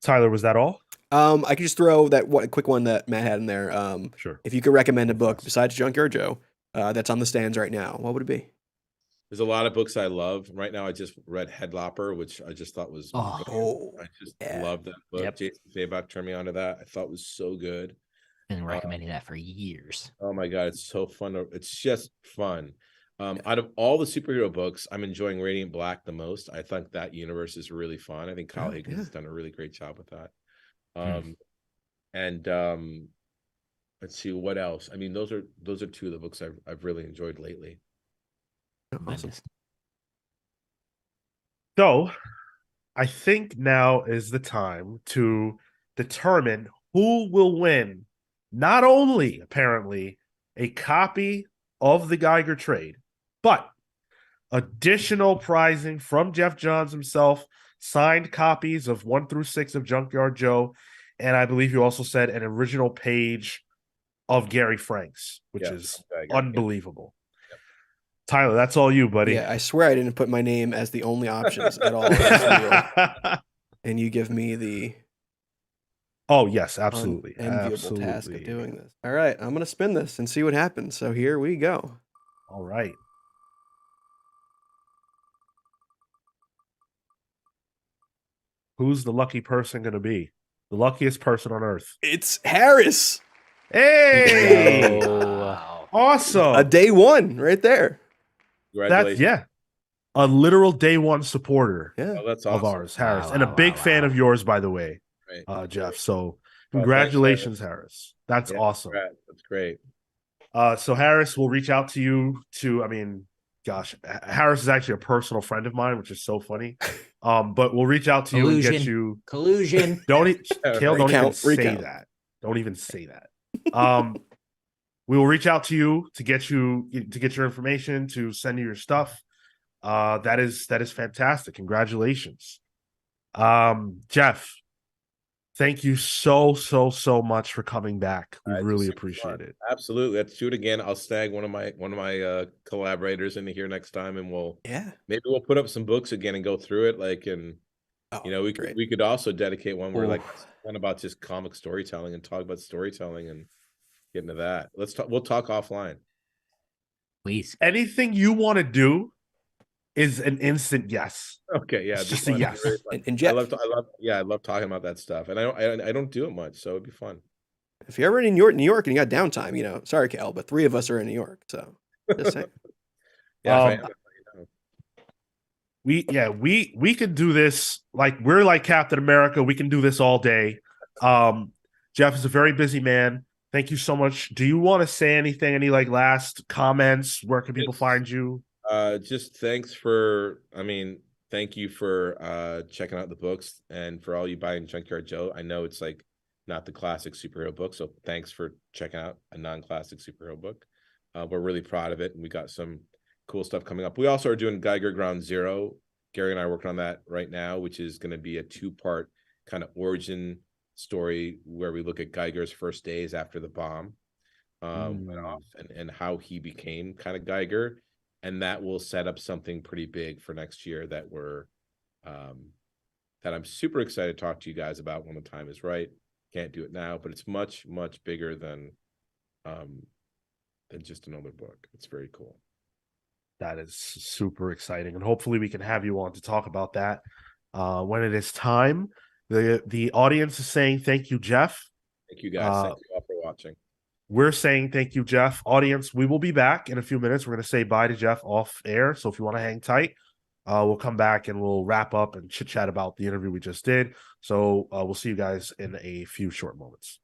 Tyler, was that all? I could just throw that quick one that Matt had in there. Sure. If you could recommend a book besides Junkyard Joe that's on the stands right now, what would it be? There's a lot of books I love. Right now, I just read Headlopper, which I just thought was I just love that book. Yep. Jason Fabok turned me on to that. I thought it was so good. Been recommending that for years. Oh my god, it's so fun. It's just fun. Out of all the superhero books, I'm enjoying Radiant Black the most. I think that universe is really fun. I think Kyle Higgins has done a really great job with that. Let's see what else. I mean, those are two of the books I've really enjoyed lately. Awesome. So, I think now is the time to determine who will win. Not only apparently a copy of the Geiger trade, but additional prizing from Geoff Johns himself, signed copies of 1 through 6 of Junkyard Joe, and I believe you also said an original page of Gary Franks, which is unbelievable. Yep. Tyler, that's all you, buddy. Yeah, I swear I didn't put my name as the only options at all. And you give me the yes, absolutely. Enviable task of doing this. All right, I'm going to spin this and see what happens. So here we go. All right. Who's the lucky person going to be? The luckiest person on earth. It's Harris. Hey! Wow. Awesome. A day one right there. Congratulations. A literal day one supporter That's awesome. of ours, Harris. And a big fan of yours, by the way, Geoff. So congratulations, thanks, Harris. That's awesome. That's great. So Harris will reach out to you Harris is actually a personal friend of mine, which is so funny. But we'll reach out to you and get you collusion. Don't even say that. Don't even say that. We will reach out to you to get your information, to send you your stuff. That is fantastic. Congratulations. Geoff, thank you so much for coming back. We really appreciate it. Absolutely. Let's do it again. I'll snag one of my collaborators in here next time, and maybe we'll put up some books again and go through it. We could also dedicate one where one about just comic storytelling and talk about storytelling and get into that. We'll talk offline. Please. Anything you want to do is an instant yes. Okay, yeah, it's just a yes. And Geoff, I love talking about that stuff, and I don't do it much, so it'd be fun. If you're ever in New York and you got downtime, sorry, Cal, but 3 of us are in New York, so just saying. We could do this we're like Captain America. We can do this all day. Geoff is a very busy man. Thank you so much. Do you want to say anything? Any last comments? Where can people find you? Just thank you for checking out the books, and for all you buying Junkyard Joe. I know it's not the classic superhero book, so thanks for checking out a non-classic superhero book. We're really proud of it, and we got some cool stuff coming up. We also are doing Geiger Ground Zero. Gary and I are working on that right now, which is going to be a 2-part kind of origin story where we look at Geiger's first days after the bomb went off, and how he became kind of Geiger. And that will set up something pretty big for next year that that I'm super excited to talk to you guys about when the time is right. Can't do it now, but it's much bigger than just another book. It's very cool. That is super exciting, and hopefully we can have you on to talk about that when it is time. The audience is saying thank you, Geoff. Thank you guys. Thank you all for watching. We're saying thank you, Geoff. Audience, we will be back in a few minutes. We're going to say bye to Geoff off air. So if you want to hang tight, we'll come back and we'll wrap up and chit chat about the interview we just did. So we'll see you guys in a few short moments.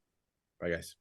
Bye, guys.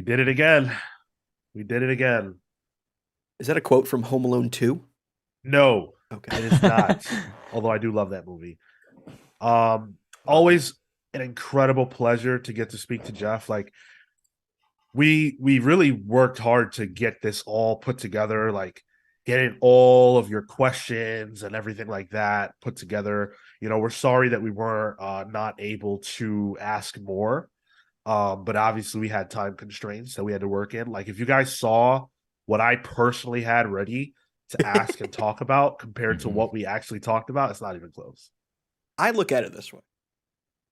did it again. We did it again. Is that a quote from Home Alone 2? No, Okay. it is not. Although I do love that movie. Always an incredible pleasure to get to speak to Geoff. Like we really worked hard to get this all put together, like getting all of your questions and everything like that put together. You know, we're sorry that we were not able to ask more. But obviously we had time constraints that we had to work in. Like if you guys saw what I personally had ready to ask and talk about compared to what we actually talked about, it's not even close. I look at it this way.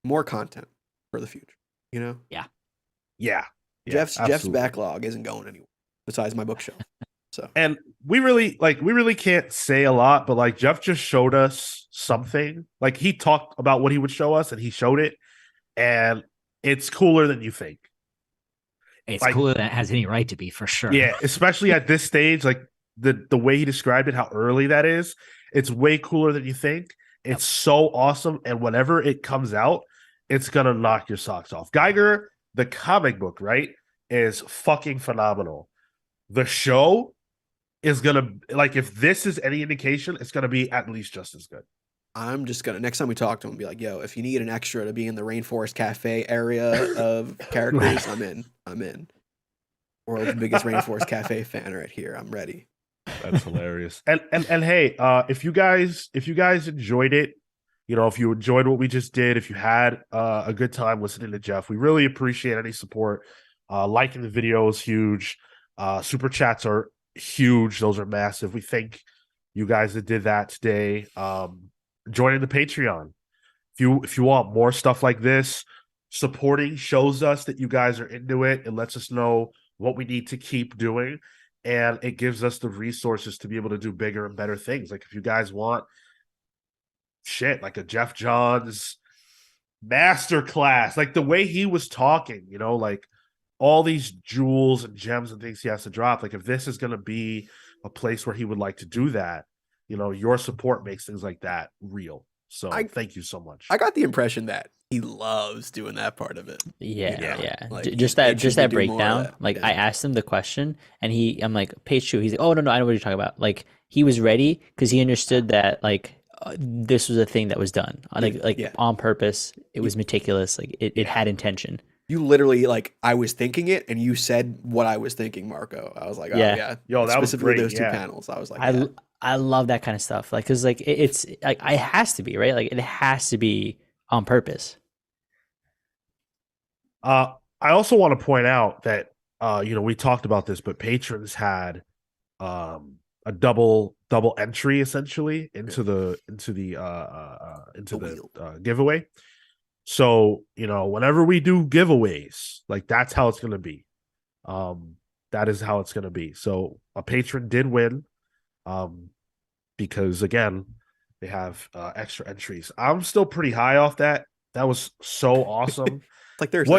More content for the future, you know? Yeah. Geoff's backlog isn't going anywhere besides my bookshelf. So, and we really can't say a lot, but like Geoff just showed us something. Like he talked about what he would show us and he showed it, and it's cooler than you think. It's like, cooler than it has any right to be, for sure. Yeah, especially at this stage, like the way he described it, how early that is, it's way cooler than you think. It's so awesome, and whenever it comes out, it's gonna knock your socks off. Geiger, the comic book, right, is fucking phenomenal. The show is gonna, like, if this is any indication, it's gonna be at least just as good. I'm just gonna, next time we talk to him, be like, yo, if you need an extra to be in the Rainforest Cafe area of characters, I'm in. World's biggest Rainforest Cafe fan right here. I'm ready. That's hilarious. And hey, if you guys enjoyed it, you know, if you enjoyed what we just did, if you had a good time listening to Geoff, we really appreciate any support. Liking the video is huge. Super chats are huge. Those are massive. We thank you guys that did that today. Joining the Patreon. If you want more stuff like this, supporting shows us that you guys are into it. It lets us know what we need to keep doing, and it gives us the resources to be able to do bigger and better things. Like if you guys want shit like a Geoff Johns masterclass, like the way he was talking, you know, like all these jewels and gems and things he has to drop. Like if this is going to be a place where he would like to do that, you know, your support makes things like that real. So thank you so much. I got the impression that he loves doing that part of it. Yeah. Like just that breakdown. Like I asked him the question, and I'm like, page 2. He's like, oh no, I know what you're talking about. Like he was ready because he understood that like this was a thing that was done on purpose. It was meticulous. Like it had intention. You literally, like, I was thinking it, and you said what I was thinking, Marco. I was like, oh yeah, yo, that was great. Those two panels. I was like, I love that kind of stuff. Like, cause like it's like it has to be right. Like it has to be on purpose. I also want to point out that you know, we talked about this, but patrons had a double entry essentially into the giveaway. So, you know, whenever we do giveaways, like that's how it's going to be. That is how it's going to be. So a patron did win because, again, they have extra entries. I'm still pretty high off that. That was so awesome. Like there's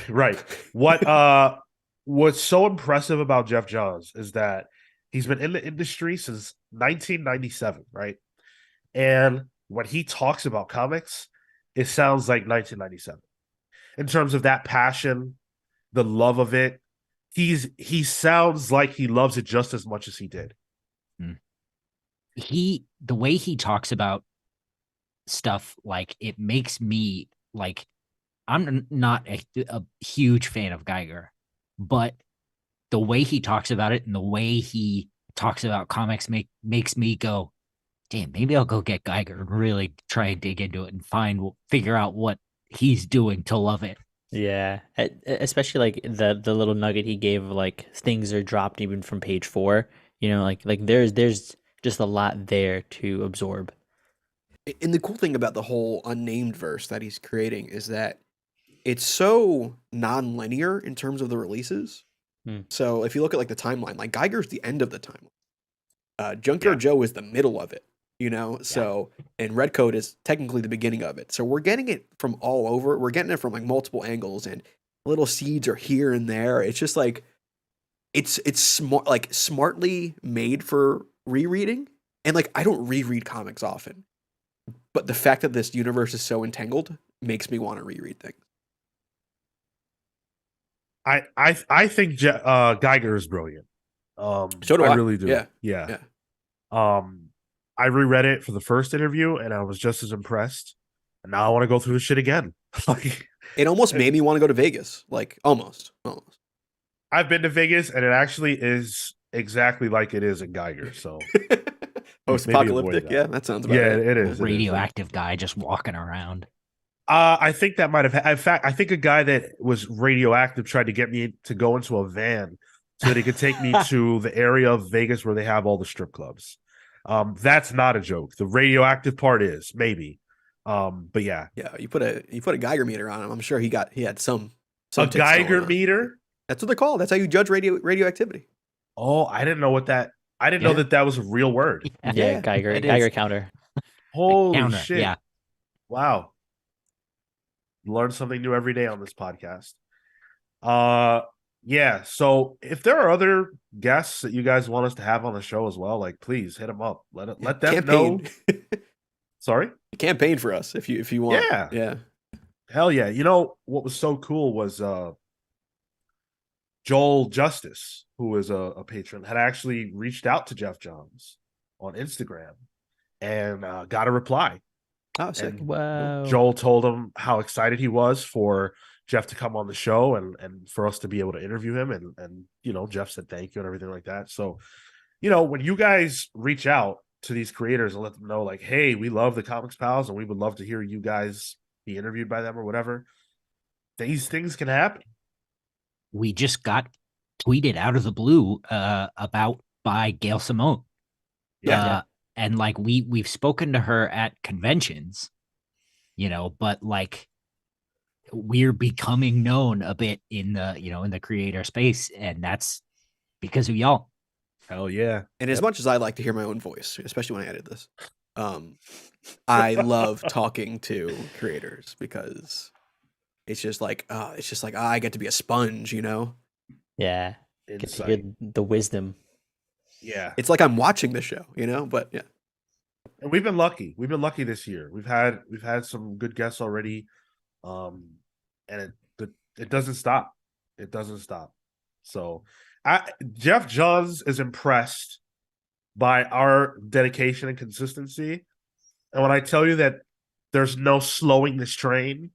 right. What what's so impressive about Geoff Johns is that he's been in the industry since 1997, right? And when he talks about comics, it sounds like 1997 in terms of that passion, the love of it. He sounds like he loves it just as much as he did. The way he talks about stuff, like it makes me like, I'm not a huge fan of Geiger, but the way he talks about it and the way he talks about comics makes me go, damn, maybe I'll go get Geiger and really try and dig into it and figure out what he's doing to love it. Yeah, especially like the little nugget he gave of like things are dropped even from page 4. You know, like there's just a lot there to absorb. And the cool thing about the whole unnamed verse that he's creating is that it's so non-linear in terms of the releases. So if you look at like the timeline, like Geiger's the end of the timeline. Junkyard Joe is the middle of it, you know? So, and Redcoat is technically the beginning of it. So we're getting it from all over. We're getting it from like multiple angles, and little seeds are here and there. It's just like, it's smart, like smartly made for rereading. And like, I don't reread comics often, but the fact that this universe is so entangled makes me want to reread things. I think Geiger is brilliant. So do I. really do. Yeah. Yeah. I reread it for the first interview and I was just as impressed. And now I want to go through the shit again. Like, it almost made me want to go to Vegas. Like almost. I've been to Vegas and it actually is exactly like it is in Geiger. So post-apocalyptic. Yeah, that sounds about right. It is. Radioactive guy just walking around. I think that might have. In fact, I think a guy that was radioactive tried to get me to go into a van so that he could take me to the area of Vegas where they have all the strip clubs. That's not a joke. The radioactive part is maybe. But yeah. Yeah, you put a Geiger meter on him. I'm sure he had some a Geiger meter. That's what they're called. That's how you judge radioactivity. Oh, I didn't know what that. I didn't know that was a real word. Yeah, Geiger counter. Holy counter, shit! Yeah. Wow. Learn something new every day on this podcast. Yeah. So if there are other guests that you guys want us to have on the show as well, like please hit them up. Let them know. Sorry? Campaign for us if you want. Yeah. Yeah. Hell yeah. You know what was so cool was Joel Justice, who is a patron, had actually reached out to Geoff Johns on Instagram and got a reply. Oh, sick. And Wow. Joel told him how excited he was for Geoff to come on the show and for us to be able to interview him. And you know, Geoff said thank you and everything like that. So, you know, when you guys reach out to these creators and let them know, like, hey, we love the Comics Pals and we would love to hear you guys be interviewed by them or whatever, these things can happen. We just got tweeted out of the blue about by Gail Simone. Yeah. And like we've spoken to her at conventions, you know, but like we're becoming known a bit in the, you know, in the creator space, and that's because of y'all. Hell yeah. And as much as I like to hear my own voice, especially when I edit this, I love talking to creators because it's just like I get to be a sponge, you know? Yeah. Get to hear the wisdom. Yeah. It's like I'm watching the show, you know? But yeah. And we've been lucky. We've been lucky this year. We've had some good guests already. And it doesn't stop. It doesn't stop. So Geoff Johns is impressed by our dedication and consistency. And when I tell you that there's no slowing this train,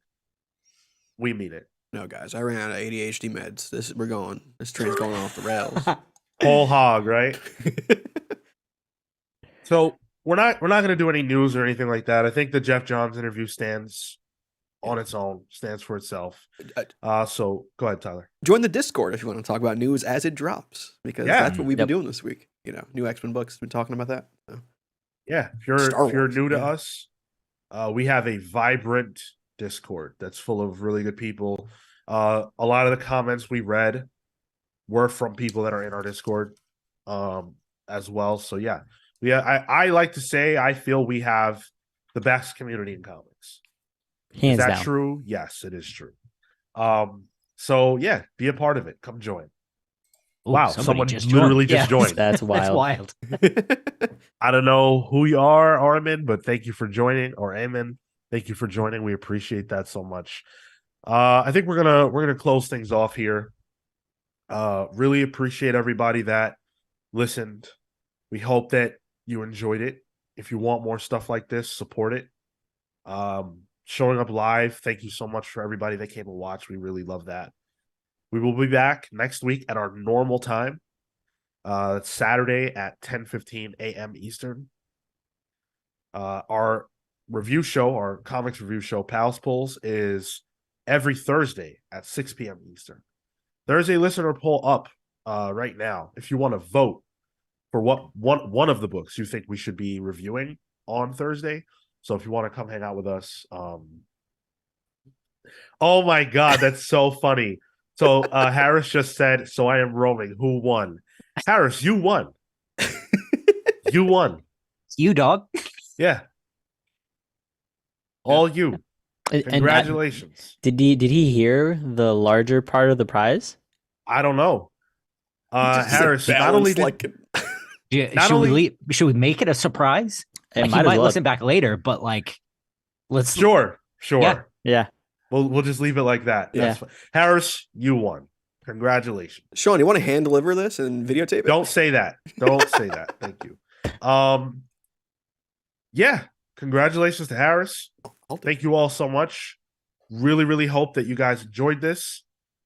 we mean it. No, guys, I ran out of ADHD meds. This train's going off the rails. Whole hog, right? So we're not going to do any news or anything like that. I think the Geoff Johns interview stands on its own, stands for itself. So go ahead, Tyler. Join the Discord if you want to talk about news as it drops, because that's what we've been doing this week. You know, new X-Men books, been talking about that. So. Yeah, if you're new to us, we have a vibrant Discord that's full of really good people. A lot of the comments we read were from people that are in our Discord as well. So yeah, I like to say I feel we have the best community in comics. Hands is that down. true? Yes, it is true. So yeah, be a part of it. Come join. Ooh, wow, someone literally just joined. That's wild. That's wild. I don't know who you are, Armin, but thank you for joining, or Amen. Thank you for joining. We appreciate that so much. I think we're gonna close things off here. Really appreciate everybody that listened. We hope that you enjoyed it. If you want more stuff like this, support it. Showing up live, thank you so much for everybody that came and watched. We really love that. We will be back next week at our normal time. It's Saturday at 10:15 a.m. Eastern. Our review show, our comics review show, Pals Polls, is every Thursday at 6 p.m. Eastern. There is a listener poll up right now. If you want to vote for what one of the books you think we should be reviewing on Thursday. So if you want to come hang out with us, oh my God, that's so funny. So Harris just said, "So I am roaming. Who won?" Harris, you won. You won. You, dog. Yeah. All you. Congratulations. Did he hear the larger part of the prize? I don't know. Harris, not only did should we make it a surprise? Like, he might listen back later, but like, let's sure. Yeah. We'll just leave it like that. Yeah. Harris, you won. Congratulations. Sean, you want to hand deliver this and videotape it? Don't say that. Don't say that. Thank you. Yeah. Congratulations to Harris. Thank you all so much. Really, really hope that you guys enjoyed this.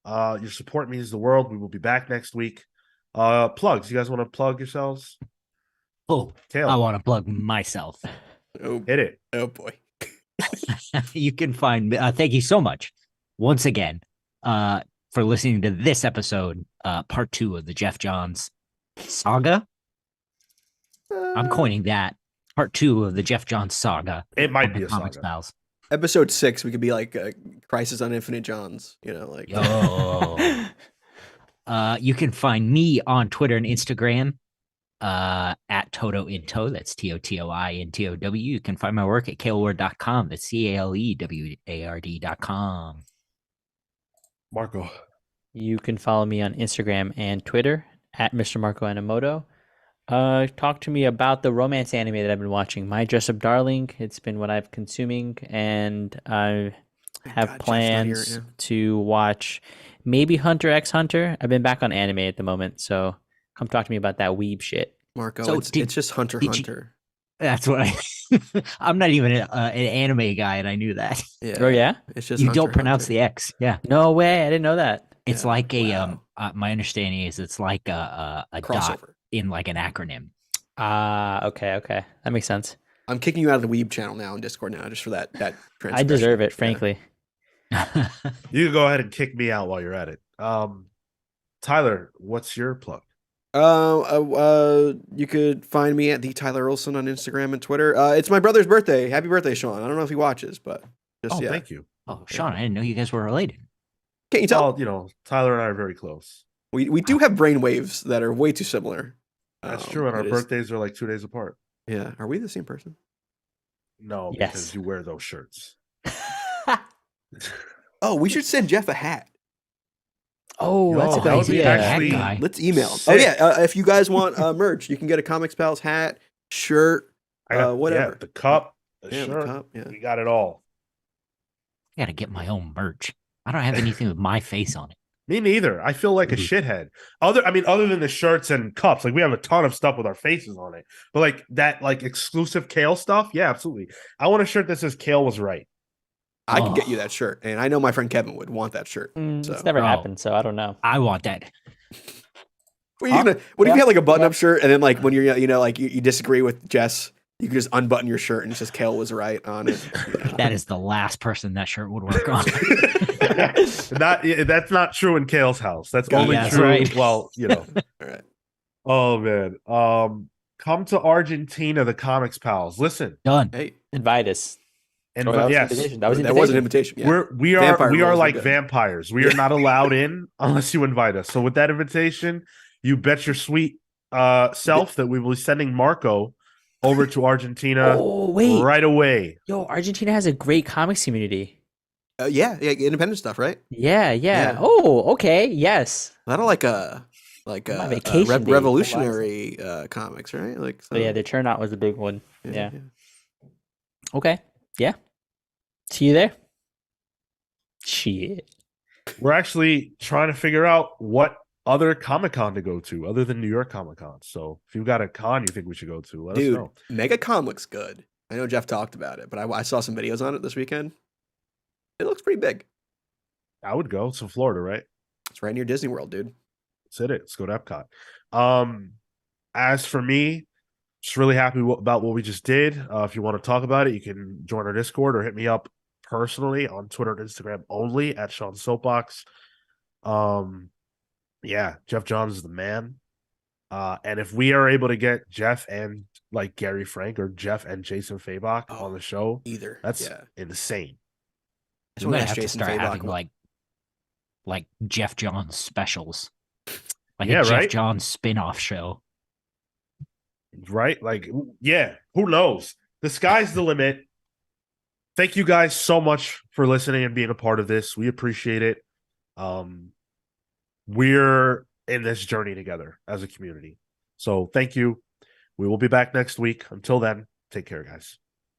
Your support means the world. We will be back next week. Plugs. You guys want to plug yourselves? Oh, Kale. I want to plug myself. Oh, Hit it. oh boy. You can find me. Thank you so much once again for listening to this episode, part 2 of the Geoff Johns saga. I'm coining that. Part 2 of the Geoff Johns saga. It might be a Comics saga. Pals. Episode 6, we could be like Crisis on Infinite Johns, you know, like. Oh. You can find me on Twitter and Instagram at Toto Into. That's TOTOINTOW. You can find my work at kaleward.com. That's CALEWARD.com. Marco. You can follow me on Instagram and Twitter at Mr. Marco Enomoto. Talk to me about the romance anime that I've been watching, My Dress Up Darling. It's been what I've consuming, and I have plans to watch maybe Hunter x Hunter. I've been back on anime at the moment, so come talk to me about that weeb shit. Marco, So it's just Hunter x Hunter. That's what I'm not even an anime guy, and I knew that. Yeah. Oh yeah, It's just You Hunter don't x pronounce Hunter. the X. Yeah. no way, I didn't know that. It's Yeah, like a wow. my understanding is it's like a dot Crossover. in like an acronym. Okay, that makes sense. I'm kicking you out of the Weeb channel now in Discord now, just for that. I deserve it, Yeah. frankly. You can go ahead and kick me out while you're at it. Tyler, what's your plug? You could find me at the Tyler Olson on Instagram and Twitter. It's my brother's birthday. Happy birthday, Sean. I don't know if he watches, but just yeah. Thank you. Oh, Sean, I didn't know you guys were related. Can't you tell? Well, you know, Tyler and I are very close. We do have brain waves that are way too similar. That's true, and our it is- birthdays are like 2 days apart. Yeah, are we the same person? No, Yes. because you wear those shirts. Oh, we should send Jeff a hat. Oh, that's a Yo, good that would be idea. actually- That guy. Let's email him. Sick. Oh yeah, if you guys want merch, you can get a Comics Pals hat, shirt, I got whatever. Yeah, the cup, the Yeah, the shirt. cup, yeah. We got it all. I gotta get my own merch. I don't have anything with my face on it. Me neither. I feel like a shithead. Other than the shirts and cups, like we have a ton of stuff with our faces on it. But like that, like exclusive Kale stuff, yeah, absolutely. I want a shirt that says Kale was right. I can get you that shirt, and I know my friend Kevin would want that shirt. So. It's never Bro. happened, so I don't know. I want that. What are you gonna? What if you had like a button-up shirt, and then like when you're like you disagree with Jess, you can just unbutton your shirt and it says Kale was right on it. That is the last person that shirt would work on. That's not true in Kale's house. That's Got it. only Yeah, that's true. right. Well, you know. All right. Oh man. Come to Argentina, the Comics Pals. Listen, Done. Hey, Invite us. and Oh, that was yes, an invitation. That was an that was an invitation. invitation. Yeah. we are Vampire we are rules are like good. vampires. We are not allowed in unless you invite us. So with that invitation, you bet your sweet self that we will be sending Marco over to Argentina Oh wait, right away. yo, Argentina has a great comics community. Yeah, independent stuff, right? Yeah. Yeah. Oh, okay, yes. Not like a vacation day. revolutionary comics, right? Like So yeah, the turnout was a big one. Yeah. Okay. Yeah. See you there. Shit. We're actually trying to figure out what other Comic-Con to go to other than New York Comic-Con. So if you've got a con you think we should go to, let us Dude, know. MegaCon looks good. I know Jeff talked about it, but I saw some videos on it this weekend. It looks pretty big. I would go. It's in Florida, right? It's right near Disney World, dude. Let's hit it. Let's go to Epcot. As for me, just really happy about what we just did. If you want to talk about it, you can join our Discord or hit me up personally on Twitter and Instagram only at Sean Soapbox. Yeah, Geoff Johns is the man. And if we are able to get Jeff and like Gary Frank or Jeff and Jason Fabok on the show, Either. that's yeah. insane. I just We want might to ask have to Jason start Fabok having like Geoff Johns specials, like Yeah, a Geoff right? Johns spin-off show. Right? Like, yeah, who knows? The sky's the limit. Thank you guys so much for listening and being a part of this. We appreciate it. We're in this journey together as a community. So thank you. We will be back next week. Until then, take care, guys.